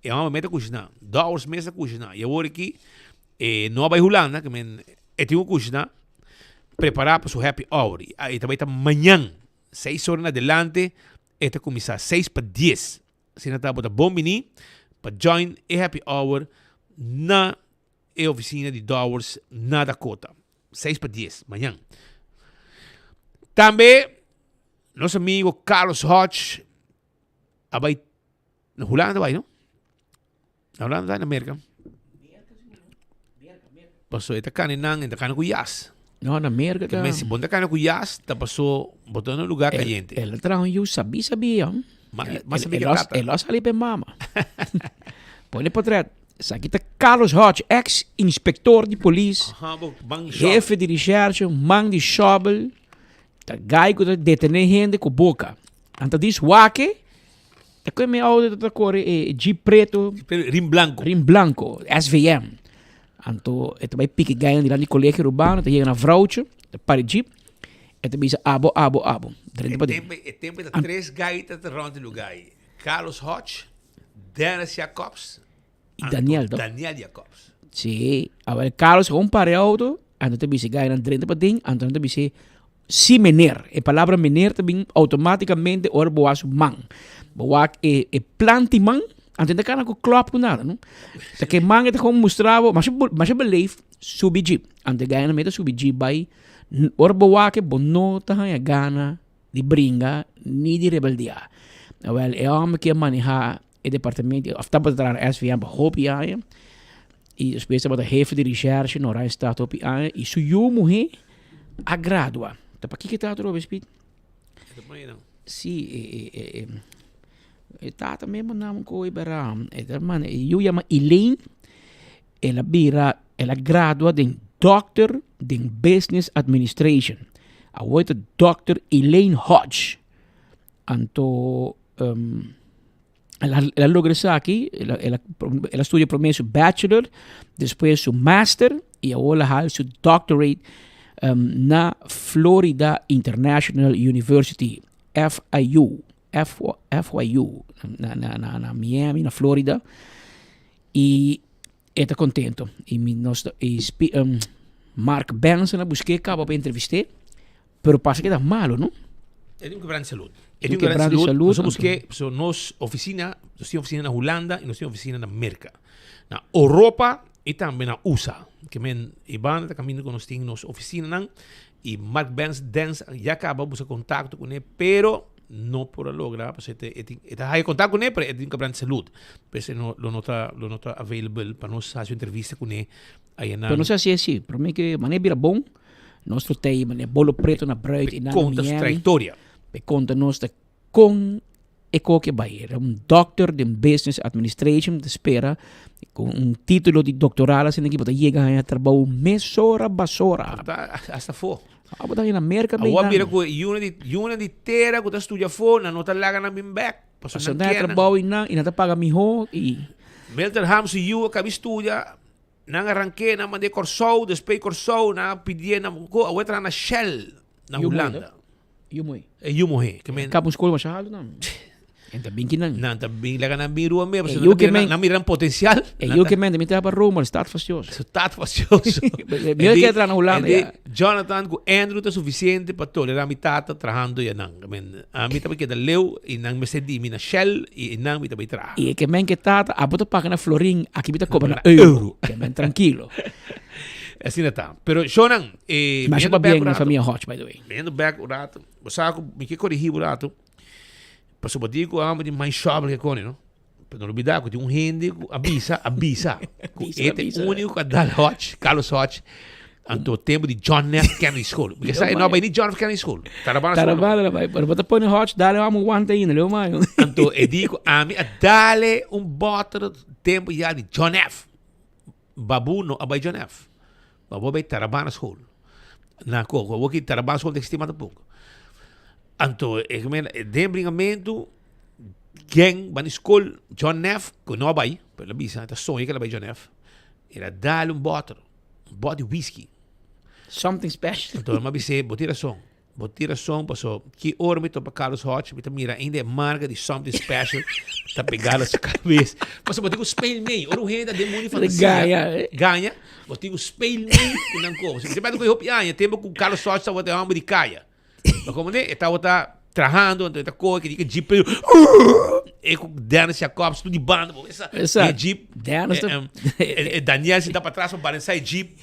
é uma momento cozinhar. 2 meses cozinhar. E agora aqui Nova Holanda, que tem cozinhar, preparar para o happy hour. E também está amanhã, 6 horas adelante, está começar 6 para 10. Se não está bom menino, para join a happy hour na oficina de Dowers na Dakota. 6 para 10, amanhã. Também, nosso amigo Carlos Hodge, vai na Holanda, vai, não? Na Holanda, na América. Passou, está caninang, está caninang com yas. Não, na América. Também, se bom está caninang com yas, está passou, botou no lugar caliente. Ela trabalha, eu sabia. Mas sabia que trata. Ela sali para mama. Põe para trás. Aqui está Carlos Hodge, ex-inspector de polícia, jefe de recherche, man de shovel, tá gai que detém gente com boca. Então diz, wake, é que me auto da cor Jeep preto, rim blanco, SVM. Então, vai pique gai de colégio urbano, tá chega na vroucher, para Jeep, E te bisa abo. Drente pa din. E tempo da 3 gaitas rond de lugar. Carlos Hodge, Dennis Jacobs E Daniel, toch? Daniel Jacobs. Sim. Agora, Carlos, com pare auto, ando te bisa gaya ng drente pa din, ando te bisa si mener. E palavra mener também automaticamente ora boas man. Boa e planti man, ando te kana ko klop ko nada, no? Te que man te como mostrava, mas eu believe subi jeep. Ando gaya na meta subi jeep by ora boa que bonota ha gana di bringa ni di rebeldia. Wel, é homem que maneja o departamento, afta para trás SVM hopi aí. E depois para jefe de recherche no Rai Staat hopi aí. E su eu morrer a gradua. Tá para que tá tudo speed? Sim, tá também mandamos com o Iberam. Man, eu chamo Elaine. Ela gradua de Doctor de Business Administration. A outra Dr. Elaine Hodge. Anto ela logra isso aqui, ela estudia primeiro seu bachelor, depois seu master e agora ela seu doctorate na Florida International University, FIU, na Miami, na Florida. E está contento. Mark Benson, busquei acaba para entrevistar, pero passa que está malo, não? É um quebrante de saúde. É um quebrante de saúde. Nós busquei, nos oficina na Holanda e nós temos oficina na América. Na Europa e também na USA. Que men Iban está caminhando com nós temos nos oficina e Mark Benson já acaba buscar contato com ele, pero não por lograr, porque está aí contato com ele, pero é um quebrante de saúde. Porque lo nota available para nós fazer entrevista com ele. Pero não sei se é assim. Para mim que maneira vira bom. Nosso tema é bolo preto na bread e na conta sua trajetória. Conta nós com que vai. Era doctor de Business Administration, de espera, com título de doutorado, assim que pode chegar a trabalhar mesora basora. Hasta for. Botar na América bem. Agora mira com una de terra que estudia for, na nota laga na bimbek. Passou na trabalho e não paga mijo e Melter Hams e eu acabei estudia. Nang arranquei na mandei Corsou, depois Corsou, na pedi na a outra na Shell na Holanda. Eu morri. Acabou escola machado não. Ainda bem que não. Não, também lá na biru mesmo, porque não miram potencial. Eu que me também para Roma, está facioso. Está facioso. Meu que entrar na Holanda. Jonathan com Andrew tá suficiente para tolerar mi tata trabajando ya nang. A mim também que da leu e nang me sedi mi na Shell e nang mi também tra. E que men que tata a bota paga na florin, aqui me tá cobrando euro. Que men tranquilo. Assim está. Pero Shonan, mas é bem na família Hot, by the way. Vendo back o rato, saco, me que corrigir o rato. Para o digo, amo de mais sobre que cone, não? Para não olvidar que tem rende, avisa. Este único que dá Hot, Carlos Hot, anto tempo de John F. Kennedy School. Porque sai não vai nem John F. Kennedy School. Tarabana vai, para botar põe Hot, dale amo guante ainda, leu mais. Anto digo, amo dale bottle tempo já de John F. Babu no abai John F. Babu vai Tarabana School. Na coco, vou que Tarabana School de estimado pouco. Anto, de bringamento, gang, van school, John F., que não vai, pela bisa, tá sonho que ela vai John F., era dar bottle de whisky. Something special. Então, uma bisa, botira som, passou, que hora me topa Carlos Hot, me mira, ainda é marca de something special, tá pegada essa cabeça. Passou, botei o espelho meio, ora o rei da demônio fantasia. Ganha, botei o espelho meio, e não como. Você vai com o Hopianha, tempo com o Carlos Hot, só botei uma de caia. Mas como né, estava trabajando, então está coisa que diga jeep, e com Dennis Jacobs tudo de banda, essa jeep, Daniel se dá para trás para sair jeep,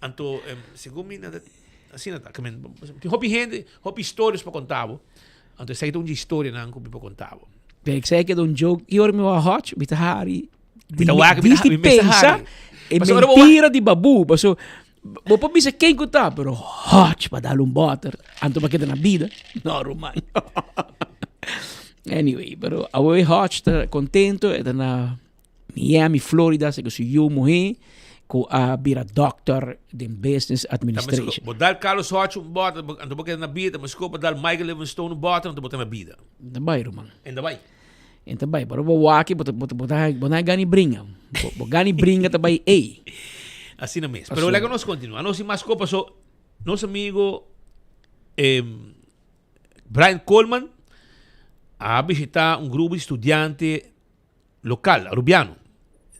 então segundo mim assim não tá, que tem hobby histórias para contar, então sai de uma história não como para contar. Porque sei que é um joke, e o meu hot, bitahari, viste pensa, é mentira de babu, passou. Vou para bisa quem que tá, pero hot para dar butter. Anto para que na vida, não romano. Anyway, pero a hot está contento, está na Miami, Florida, se que se eu morrer, com a vira doctor de Business Administration. Vou dar Carlos Hot butter, anto para que na vida, mas vou dar Michael Livingstone butter, anto botar na vida. Ainda vai, romano. Ainda vai. Então vai, pero vou aqui, botar gani bringa. Gani bringa também, ei. Assim não mesmo. Pero logo nós continuamos. Nós mais copas, nosso amigo Brian Coleman a visitar um grupo de estudiantes local, arubiano,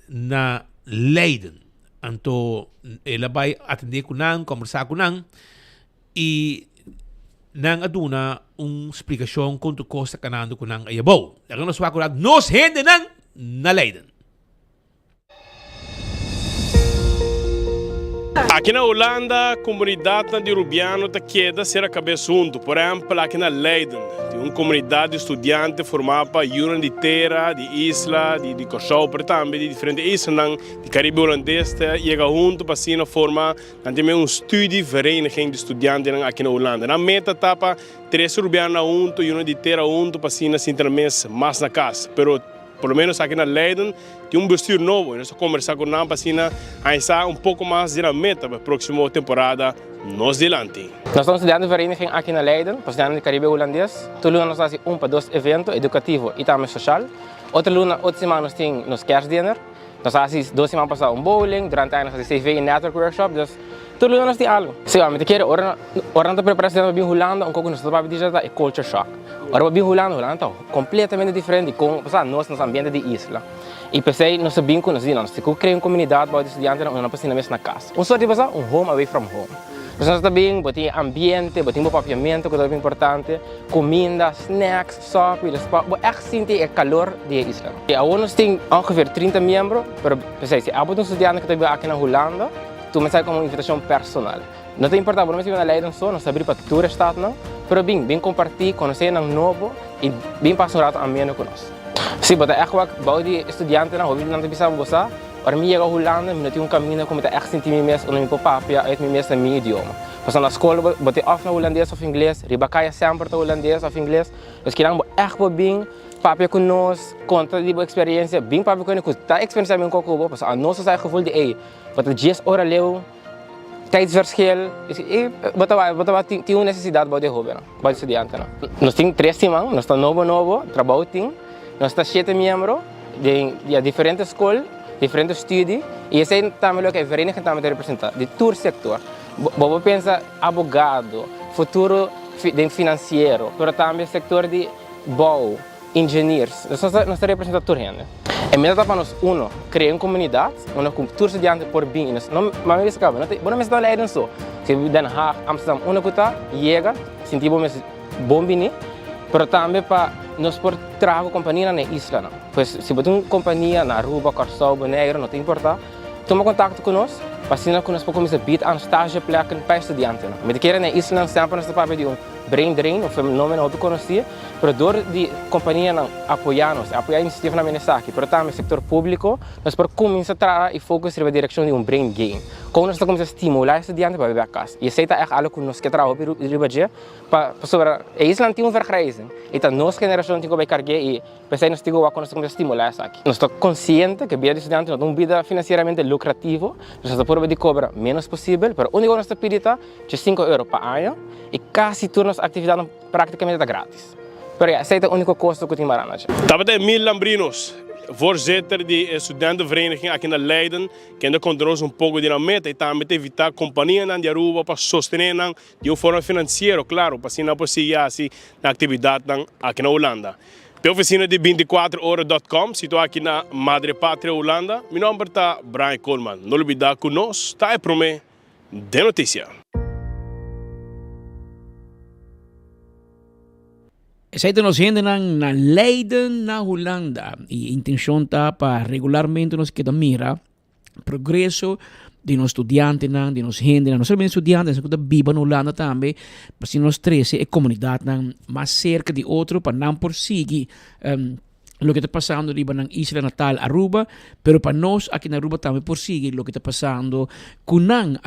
na Leiden. Então, ela vai atender com nang, conversar com nang, e nang aduna explicação quanto custa canando com nang ayabaw. Agora nós vamos falar nos rende nang na Leiden. Aqui na Holanda, a comunidade de Rubiano está queda ser a cabeça junto. Por exemplo, aqui na Leiden, tem uma comunidade de estudantes formada por União de Terra, de Isla, de Kosovo, também de diferentes islas de Caribe holandês, chega junto para assim formar também studievereniging de estudantes aqui na Holanda. Na meta etapa, 3 Rubiano junto, União de Terra junto, para assim mais na casa. Pero por lo menos aqui na Leiden, tem bestuur novo. Nós conversar com a Pancina, a pouco mais de meta para a próxima temporada, nos delante. Nós estamos estudando vereniging aqui na Leiden, para estudar no Caribe holandês. Todo ano nós fazemos para 2 eventos educativos e também social. Outra semana nós temos nos kerstdiner. Nós fazemos 2 semanas passar bowling, durante a nós fazemos CV e network workshop. Dus todo ano nós temos algo. Sim, mas quer ora não preparação para vir Holanda, pouco nós estamos dizer é culture shock. Ora vir Holanda está completamente diferente com nós nos ambiente de isla. E pensei, nós sabemos que nós criamos uma comunidade para os estudantes não passar na casa. Sorte de home away from home. Nós também temos ambiente, temos papiamento, que é importante, comida, snacks, sopa, echt sentir o calor da isla. E agora nós temos ongeveer 30 membros, mas pensei, se há um estudante que está aqui na Holanda, tu me sai como uma invitação personal. Não tem importância, não é na Leiden só, nós abrimos para toda a estado, mas bem compartilhar, conhecer um novo e bem passar um rato ameno conosco. Sim, mas é que bom de estudante, não tem que gostar. Para mim, a Holanda, eu tenho caminho como eu sentir me mesmo, no meu papel, eu me mesmo no meu idioma. Mas na escola, eu tenho of na holandês ou inglês, ribacaia sempre na holandês ou inglês. Mas que não é bem, papel conosco, conta de experiência, bem papel conosco, tá experiência bem com o mas a nossa sai gevoel de ei, wat het 10 ora leu, tijdsverschil, tem uma necessidade para o jovem, para o estudante. Nós temos 3 semanas, nós estamos novo, trabalho tem, nós estamos 7 membros de diferentes escolas, diferentes estudos, e esse é também o que a vereniging também representa, de todo o setor. Você pensa advogado, futuro financeiro, mas também sector de bau, engenheiros, nós representamos tudo. E mesmo para nós, criar uma comunidade, onde todos os estudantes por bem, não me escapa, não me estou lendo só. Se Den Haag, Amsterdam, onde está, chega, sentimos bom bem, mas também para nós por trabalhar companhia na isla. Pois se você tem uma companhia na Aruba, Kosovo, Negro, não tem importância, toma contato conosco, para assim nós podemos pedir um estágio para estudantes. Mas que na isla sempre nós estamos de brain drain, um fenômeno que conhecia, mas door de companhia apoiar a iniciativa na Menesaki, mas também no setor público, nós podemos começar a trabalhar e focar na direção de brain gain. Como nós estamos a estimular estudantes para vir a casa. E isso é algo que nós queremos trabalhar para sobre a isla tem vergrijzing. Então nossa geração tem que carregar e pensar nós temos que estimular isso aqui. Nós estamos conscientes que a vida de estudantes não é uma vida financeiramente lucrativa, nós estamos de cobrar menos possível, mas o único que nós estamos pedindo é 5 euros por ano e quase todas as atividades praticamente grátis. Mas esse é o único custo que temos para nós. Estava Emil Lambrinos, voorzitter de studentenvereniging aqui na Leiden, que ainda controla pouco de meta e também evitar a companhia de Aruba para sostener de uma forma financeira, claro, para assim não possível na atividade aqui na Holanda. A oficina de 24horas.com, situada aqui na Madre Pátria Holanda. Meu nome é Brian Coleman. Não olvidar que nós está a prometer de notícia. Essa é nos gente na Leiden, na Holanda. E a intenção está para regularmente nos queda mira progresso de nos estudiantes, de nos gente, não somente estudiantes, mas também vivam na Holanda também, para se nós três a comunidade mais cerca de outro, para não prosseguir o que está passando na isla natal Aruba, pero para nós aqui na Aruba também prosseguir o que está passando com na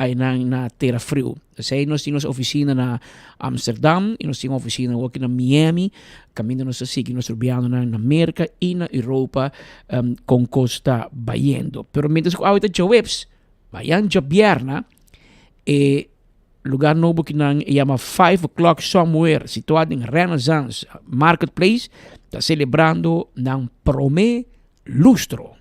terra frio. Assim, nós temos oficina na Amsterdam, e nós temos oficina aqui na Miami, caminho nós seguimos nós trabalhando na América e na Europa com costa bayendo. Pero mientras que ahorita já webs, vayan já vierna, lugar novo que se chama 5 O'Clock Somewhere, situado em Renaissance Marketplace, está celebrando ng Prome Lustro.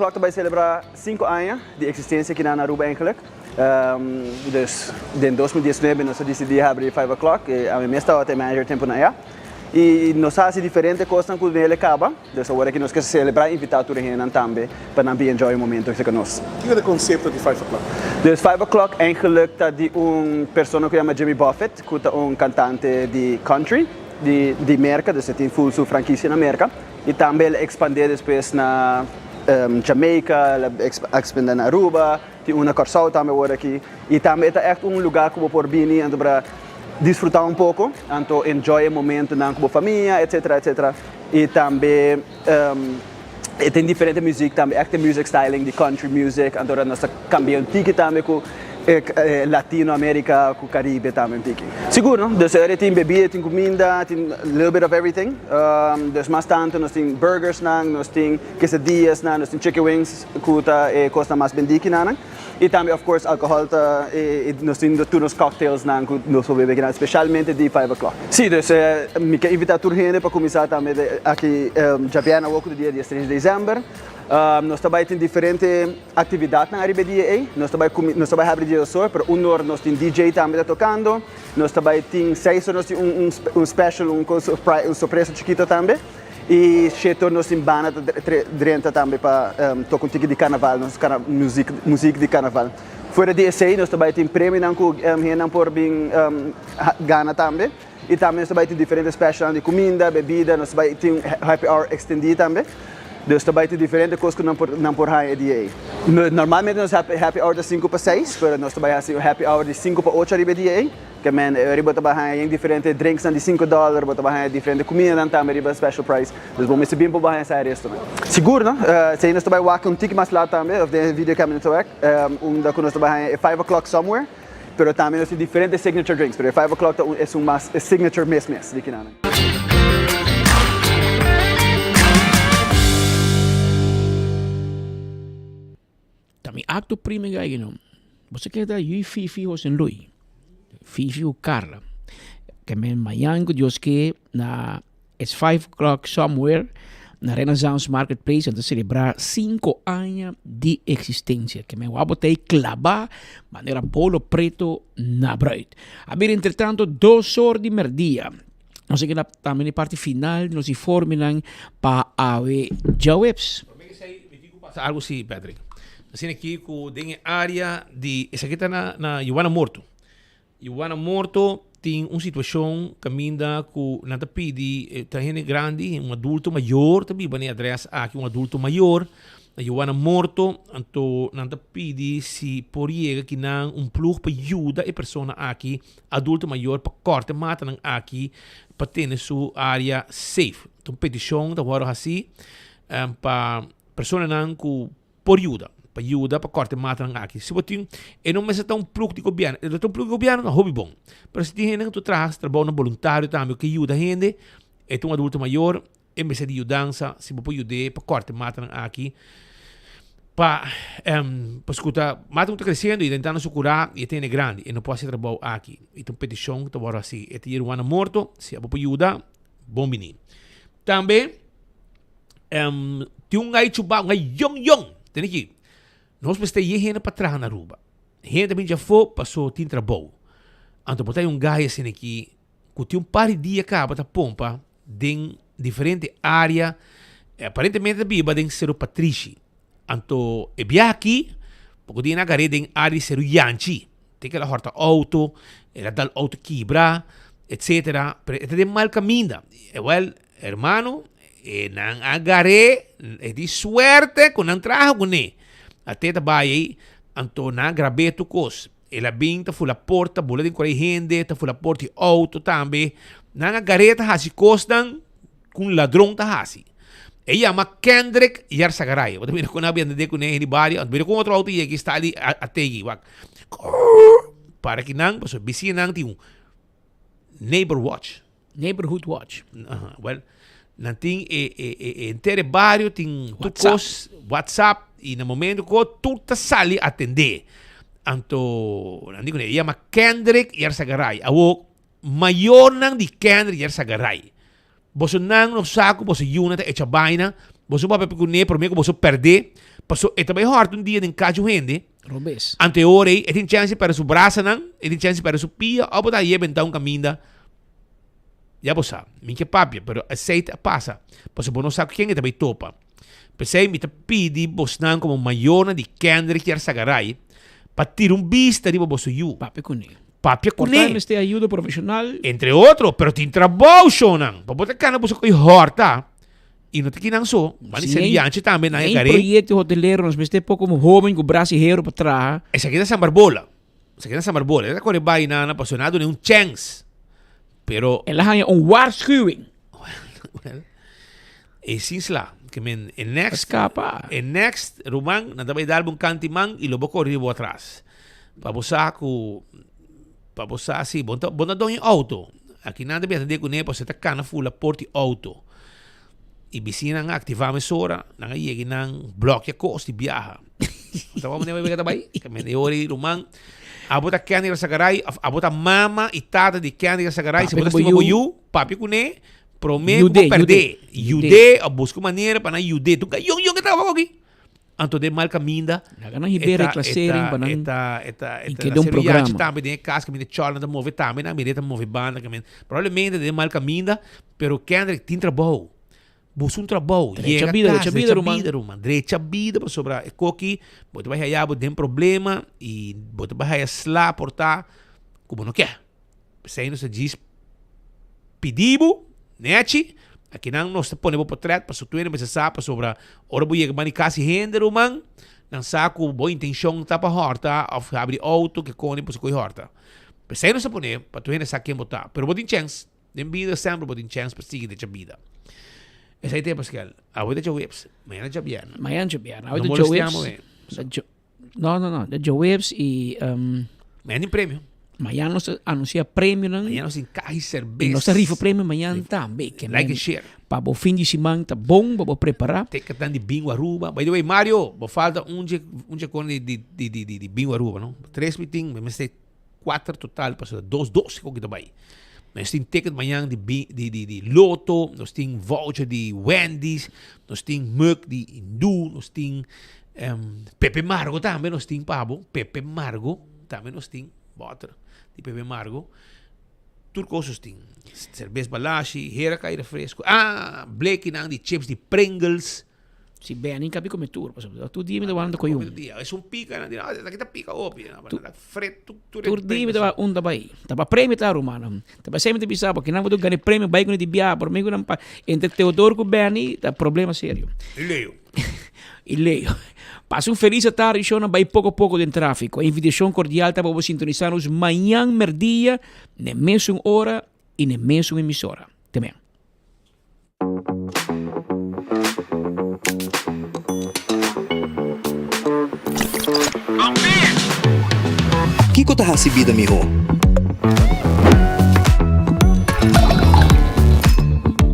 O'Clock vai celebrar 5 anos de existência aqui na Aruba eigenlijk. Dus in 2019 nós decidimos abrir 5 O'Clock. A minha estava até manager tempo na já. E nós fazemos diferentes coisas quando ele acaba. Dus agora que nós queremos celebrar e invitar todo mundo também para não enjoy o momento que nós. O que é o conceito de 5 O'Clock? Dus 5 O'Clock eigenlijk está de pessoa que chama Jimmy Buffett, que é cantante de country, de América, dus ele tem full sua franquia na América. E também ele expandiu depois na Jamaica, ele expandiu na Aruba, tem uma Corsau também agora aqui. E também é lugar que eu por vir para desfrutar pouco, então enjoy o momento com a família, etc, etc. E também tem diferente música também, music styling, de country music, então nós cambiamos tique também com Latinoamérica, com Caribe também tique. Seguro, dus tem bebida, tem comida, tem a little bit of everything. Dus mais tanto nós tem burgers nós tem quesadillas nós tem chicken wings, que custa mais bendiki e também, of course, alcohol nós temos todos os cocktails que nós bebemos, especialmente de 5 O'Clock. Sim, dus me quero invitar toda a gente para começar também aqui Javiana o dia 3 de dezembro. Nós também temos diferentes atividades na área dia. Nós também abrimos dia só, para hora nós temos DJ também tocando. Nós também temos 6 horas special, surpresa chiquito também. E 7 horas nós temos banda dentro também para tocar ticket de carnaval, música de carnaval. Fora de esse, nós também temos prêmio que por bem gana também. E também nós também temos diferentes special de comida, bebida, nós também temos happy hour extendido também. Dus também tem diferentes coisas que não por aí dia. Normalmente nós happy hour de 5 para 6, mas nós também temos happy hour de 5 para 8 dia. Que men riba também diferentes drinks de $5, bota também diferente comida também riba special price. Dus vamos se bem para baixo essa restaurante. Seguro, não? Se nós também walk ticket mais lá também, of the video camera to work. Da que nós também 5 O'Clock somewhere, pero também nós temos diferentes signature drinks, pero 5 O'Clock é mais signature mês de que Também acto primeiro aí não. Você quer dar Fifi ou San Luis? Fifi ou Carla? Que men Miami Dios que na 5 O'Clock somewhere na Renaissance Marketplace para celebrar 5 anos de existência. Que men wabotei clavar maneira polo preto na bruid. A ver, entretanto, 2 horas de merdia. Nós aqui também na parte final nós informam para a Jawebs. Algo assim, Patrick. Assim aqui que a área de essa aqui está na Ioana Morto. Ioana Morto tem uma situação que ainda que não está pedi tá gente grande, adulto maior, também bem adressa aqui adulto maior. Na Ioana Morto, então não está pedi se poria que não plug para ajuda a pessoa aqui adulto maior para corte mata aqui para ter sua área safe. Então petição da hora assim para pessoa não que por ajuda. Para ajuda para corte mata aqui. Se você não me está plug de governo, plug de governo é hobby bom. Mas se tem gente que tu traz trabalho voluntário também que ajuda a gente, é um adulto maior, em vez de ajudança, se você pode ajudar para corte mata aqui, para escutar, mata está crescendo e tentando se curar e tem grande e não pode ser trabalho aqui. Então petição que agora assim, é ter um ano morto, se você pode ajudar, bom menino. Também tem um aí chuba, um aí yong, tem aqui. Nós precisamos ir para trás na Aruba. Gente também já foi, passou tem trabalho. Então, botar gajo assim aqui, que tem par de dias cá, para pompa, em diferente área, aparentemente biba tem ser o Patrici. Então, é bem aqui, porque tem na garede em área ser o Yanchi. Tem que ela horta auto, ela dá o auto quebra, etc. Pero é de mal caminho. Igual, hermano, não agarré, é de suerte, com não trajo com ele. Até trabalhei, então na grabei tu cos. Ela bem, tá fula porta, bola de corrente, tá fula porta auto também. Na gareta hasi costan com ladrão tá hasi. Ela chama Kendrick Yarsagaray. Eu também não conheço de com ele bari, eu também com outro auto que está ali até aqui. Para que não, porque vizinho não tem Neighborhood watch. Well, não tem inteiro bairro tem tucos WhatsApp e no momento que tudo sali atender. Então, não digo ele chama Kendrick Yarsagaray. O maior não de Kendrick Yarsagaray. Você não saco, você unita e chabaina, você vai pegar por mim que você perder, Paso, ito may hard un dia ng kadyo hindi. Robes. Ante ore, etin chance para su brasa nang, etin chance para su pia, o bota yeben taong kaminda. Ya bosa, minke papia, pero aceite pasa. Paso bono sa keng ito may topa. Pesay mita pidi bos nang como mayona di Kendrick yar sagaray, patir un vista di boso yu. Papi kuni. Papia Portame kune. este ayuda profesional. Entre otro, pero tin trabaho siya nang. Pabuta ka na boso ko'y horta. E não te quinang so, mas Sim, seriante também na Em gare. projeto hoteleiro, nós vemos pouco como jovem com brasileiro para trás. Essa aqui é San Barbola. Essa aqui é San Barbola. Essa coisa vai na apaixonado nem chance. Pero Ela ganha waarschuwing. well, sinds lá que men next Escapa. next rumang na dabei dalbong kantimang ilobo ko ribo atrás. Pabusa si bonta dong yung auto. Aqui nada bem atender com ne pa sa takana full porti auto. Ibisina nga aktivame sora nang ayegi ng block ya ko si biyaha. Tawa mo na may tabay. Kami ni ori rumang abot a Candy sa garay, abot a mama itata di Candy sa garay, sa botas mabuyu, papi ko ne, prome ko perde. Yude, busco maneira para na yude. Tu yung kita ko gi. Anto de mal caminda. Naga nang hibere klasering pa nang Ita Inkedong programa. Tambe de cas kami de charla da move tambe na mireta move banda kami. Provavelmente de mal caminda, pero Kendrick tin trabalho. Busca trabalho. Derecha vida, Roman. Derecha vida para sobrar. E coqui, bota vai hayar tem problema e bota vai hayar slá portar como não quer. Sei não se diz pedibo, nechi. Aqui não nós ponemos para trás para sutuir mas sabe sobre ora boia que mani casi rende Roman. Não saco boa intenção tá para horta, of abrir auto que cone para coi horta. Sei não se pone para tu rende saque botar. Pero botin chance. Den vida sempre botin chance para seguir de vida. Esa idea, Pascal. Ahorita Joe Webs. Mañana ya viernes. Mayan Jabian. No molestiamo, No. De Joe Webs y Mañana premio. Mayan nos anuncia premio nang. Mañana nos encaja cerveza. E nós rifa premio mañana também. Que Like and share. Para o fim de semana tá bom, para preparar. Teca tan de bingo Aruba. By the way, Mario, falta um dia com de bingo Aruba, não? 3 meeting, mas tem 4 total, para 2 que kita vai. Nós temos ticket amanhã de Loto, nós temos voucher de Wendy's, nós temos Merc de Hindu, nós temos Pepe Margo também, nós temos Pabo, Pepe Margo, também nós temos water de Pepe Margo. Turcosos temos cerveja Balashi, Herakai refresco, Blake nang de chips de Pringles. Si bem, capi come tour, tu dia me da wanda ko yung. É um pica, né? Kita pica opi, freto, Tur dia me da unda bay. Tapa prêmio tá romano. Tapa sempre te bisa porque não vou ganhar prêmio bay com de bia, por mim não entre Teodoro com Beni, tá problema sério. Leio. Passa feliz tarde, show na bay pouco a pouco de tráfico. A invitação cordial tá para você sintonizar-nos amanhã merdia, na mesma hora e na mesma emissora. Também. Kiko ta hasibida miho.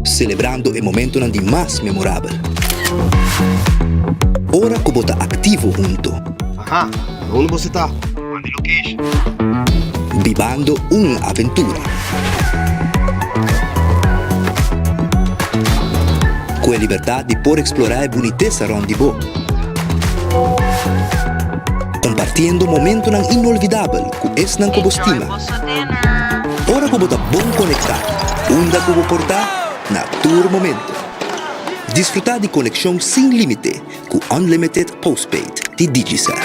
Celebrando o momento nandi mais memorável. Ora que bota ativo junto. Aha, onde você tá? Mande location. Vivando uma aventura. Com a liberdade de poder explorar a boniteza onde vou. Compartiendo momento nang inolvidable ku es nang kubostima. Ora ko bota bom conectar. Unda ko portar na tour momento. Disfrutar de conexão sem limite com Unlimited Postpaid de Digicel.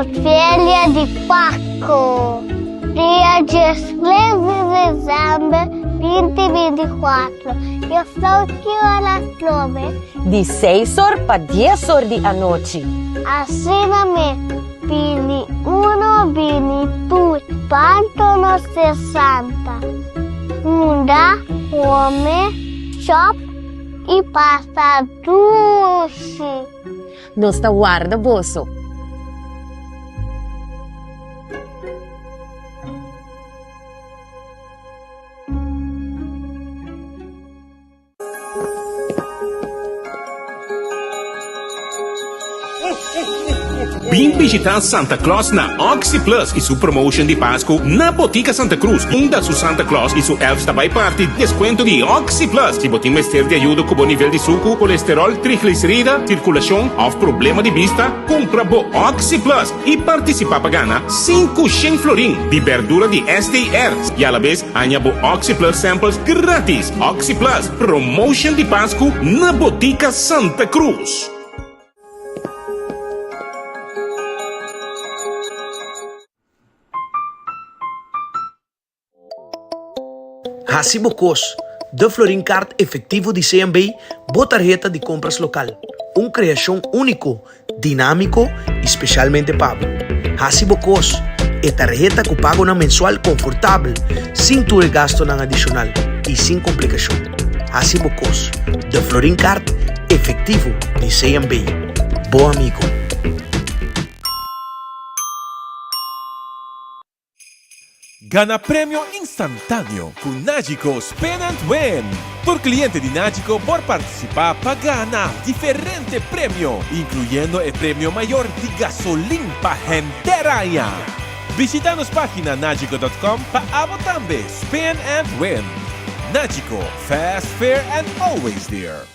Dia de Paco, dia 13 de dezembro 2024. Eu estou aqui a las 9. De 6 horas para 10 horas de anoche. Assiname, Bini 1, Bini 2, Panto no 60. Muda, come, shop e pasta doce. Nos está guarda bolso. Vim visitar Santa Claus na Oxy Plus e sua promotion de Páscoa na Botica Santa Cruz. Da su Santa Claus e su Elves também parte desconto de Oxy Plus. Se botin mester de ajuda com o nível de suco, colesterol, triglicerida, circulação ou problema de vista, compra bo Oxy Plus e participa para ganhar 500 florim de verdura de STR. E a la vez, ganha bo Oxy Plus samples grátis. Oxy Plus, promotion de Páscoa na Botica Santa Cruz. Hacibocos, de Florin Card efectivo de CMB, tarjeta de compras local. Uma criação único, dinâmico e especialmente pago. Hacibocos é tarjeta que paga na mensual confortável, sem ter gasto na adicional e sem complicação. Hacibocos, de Florin Card efectivo de CMB. Bom amigo. Gana premio instantáneo con Nagico Spin and Win. Por cliente de Nagico por participar para ganar diferente premio, incluyendo el premio mayor de gasolina para gente raya. Visita nuestra página nagico.com para votar Spin and Win. Nagico, fast, fair and always there.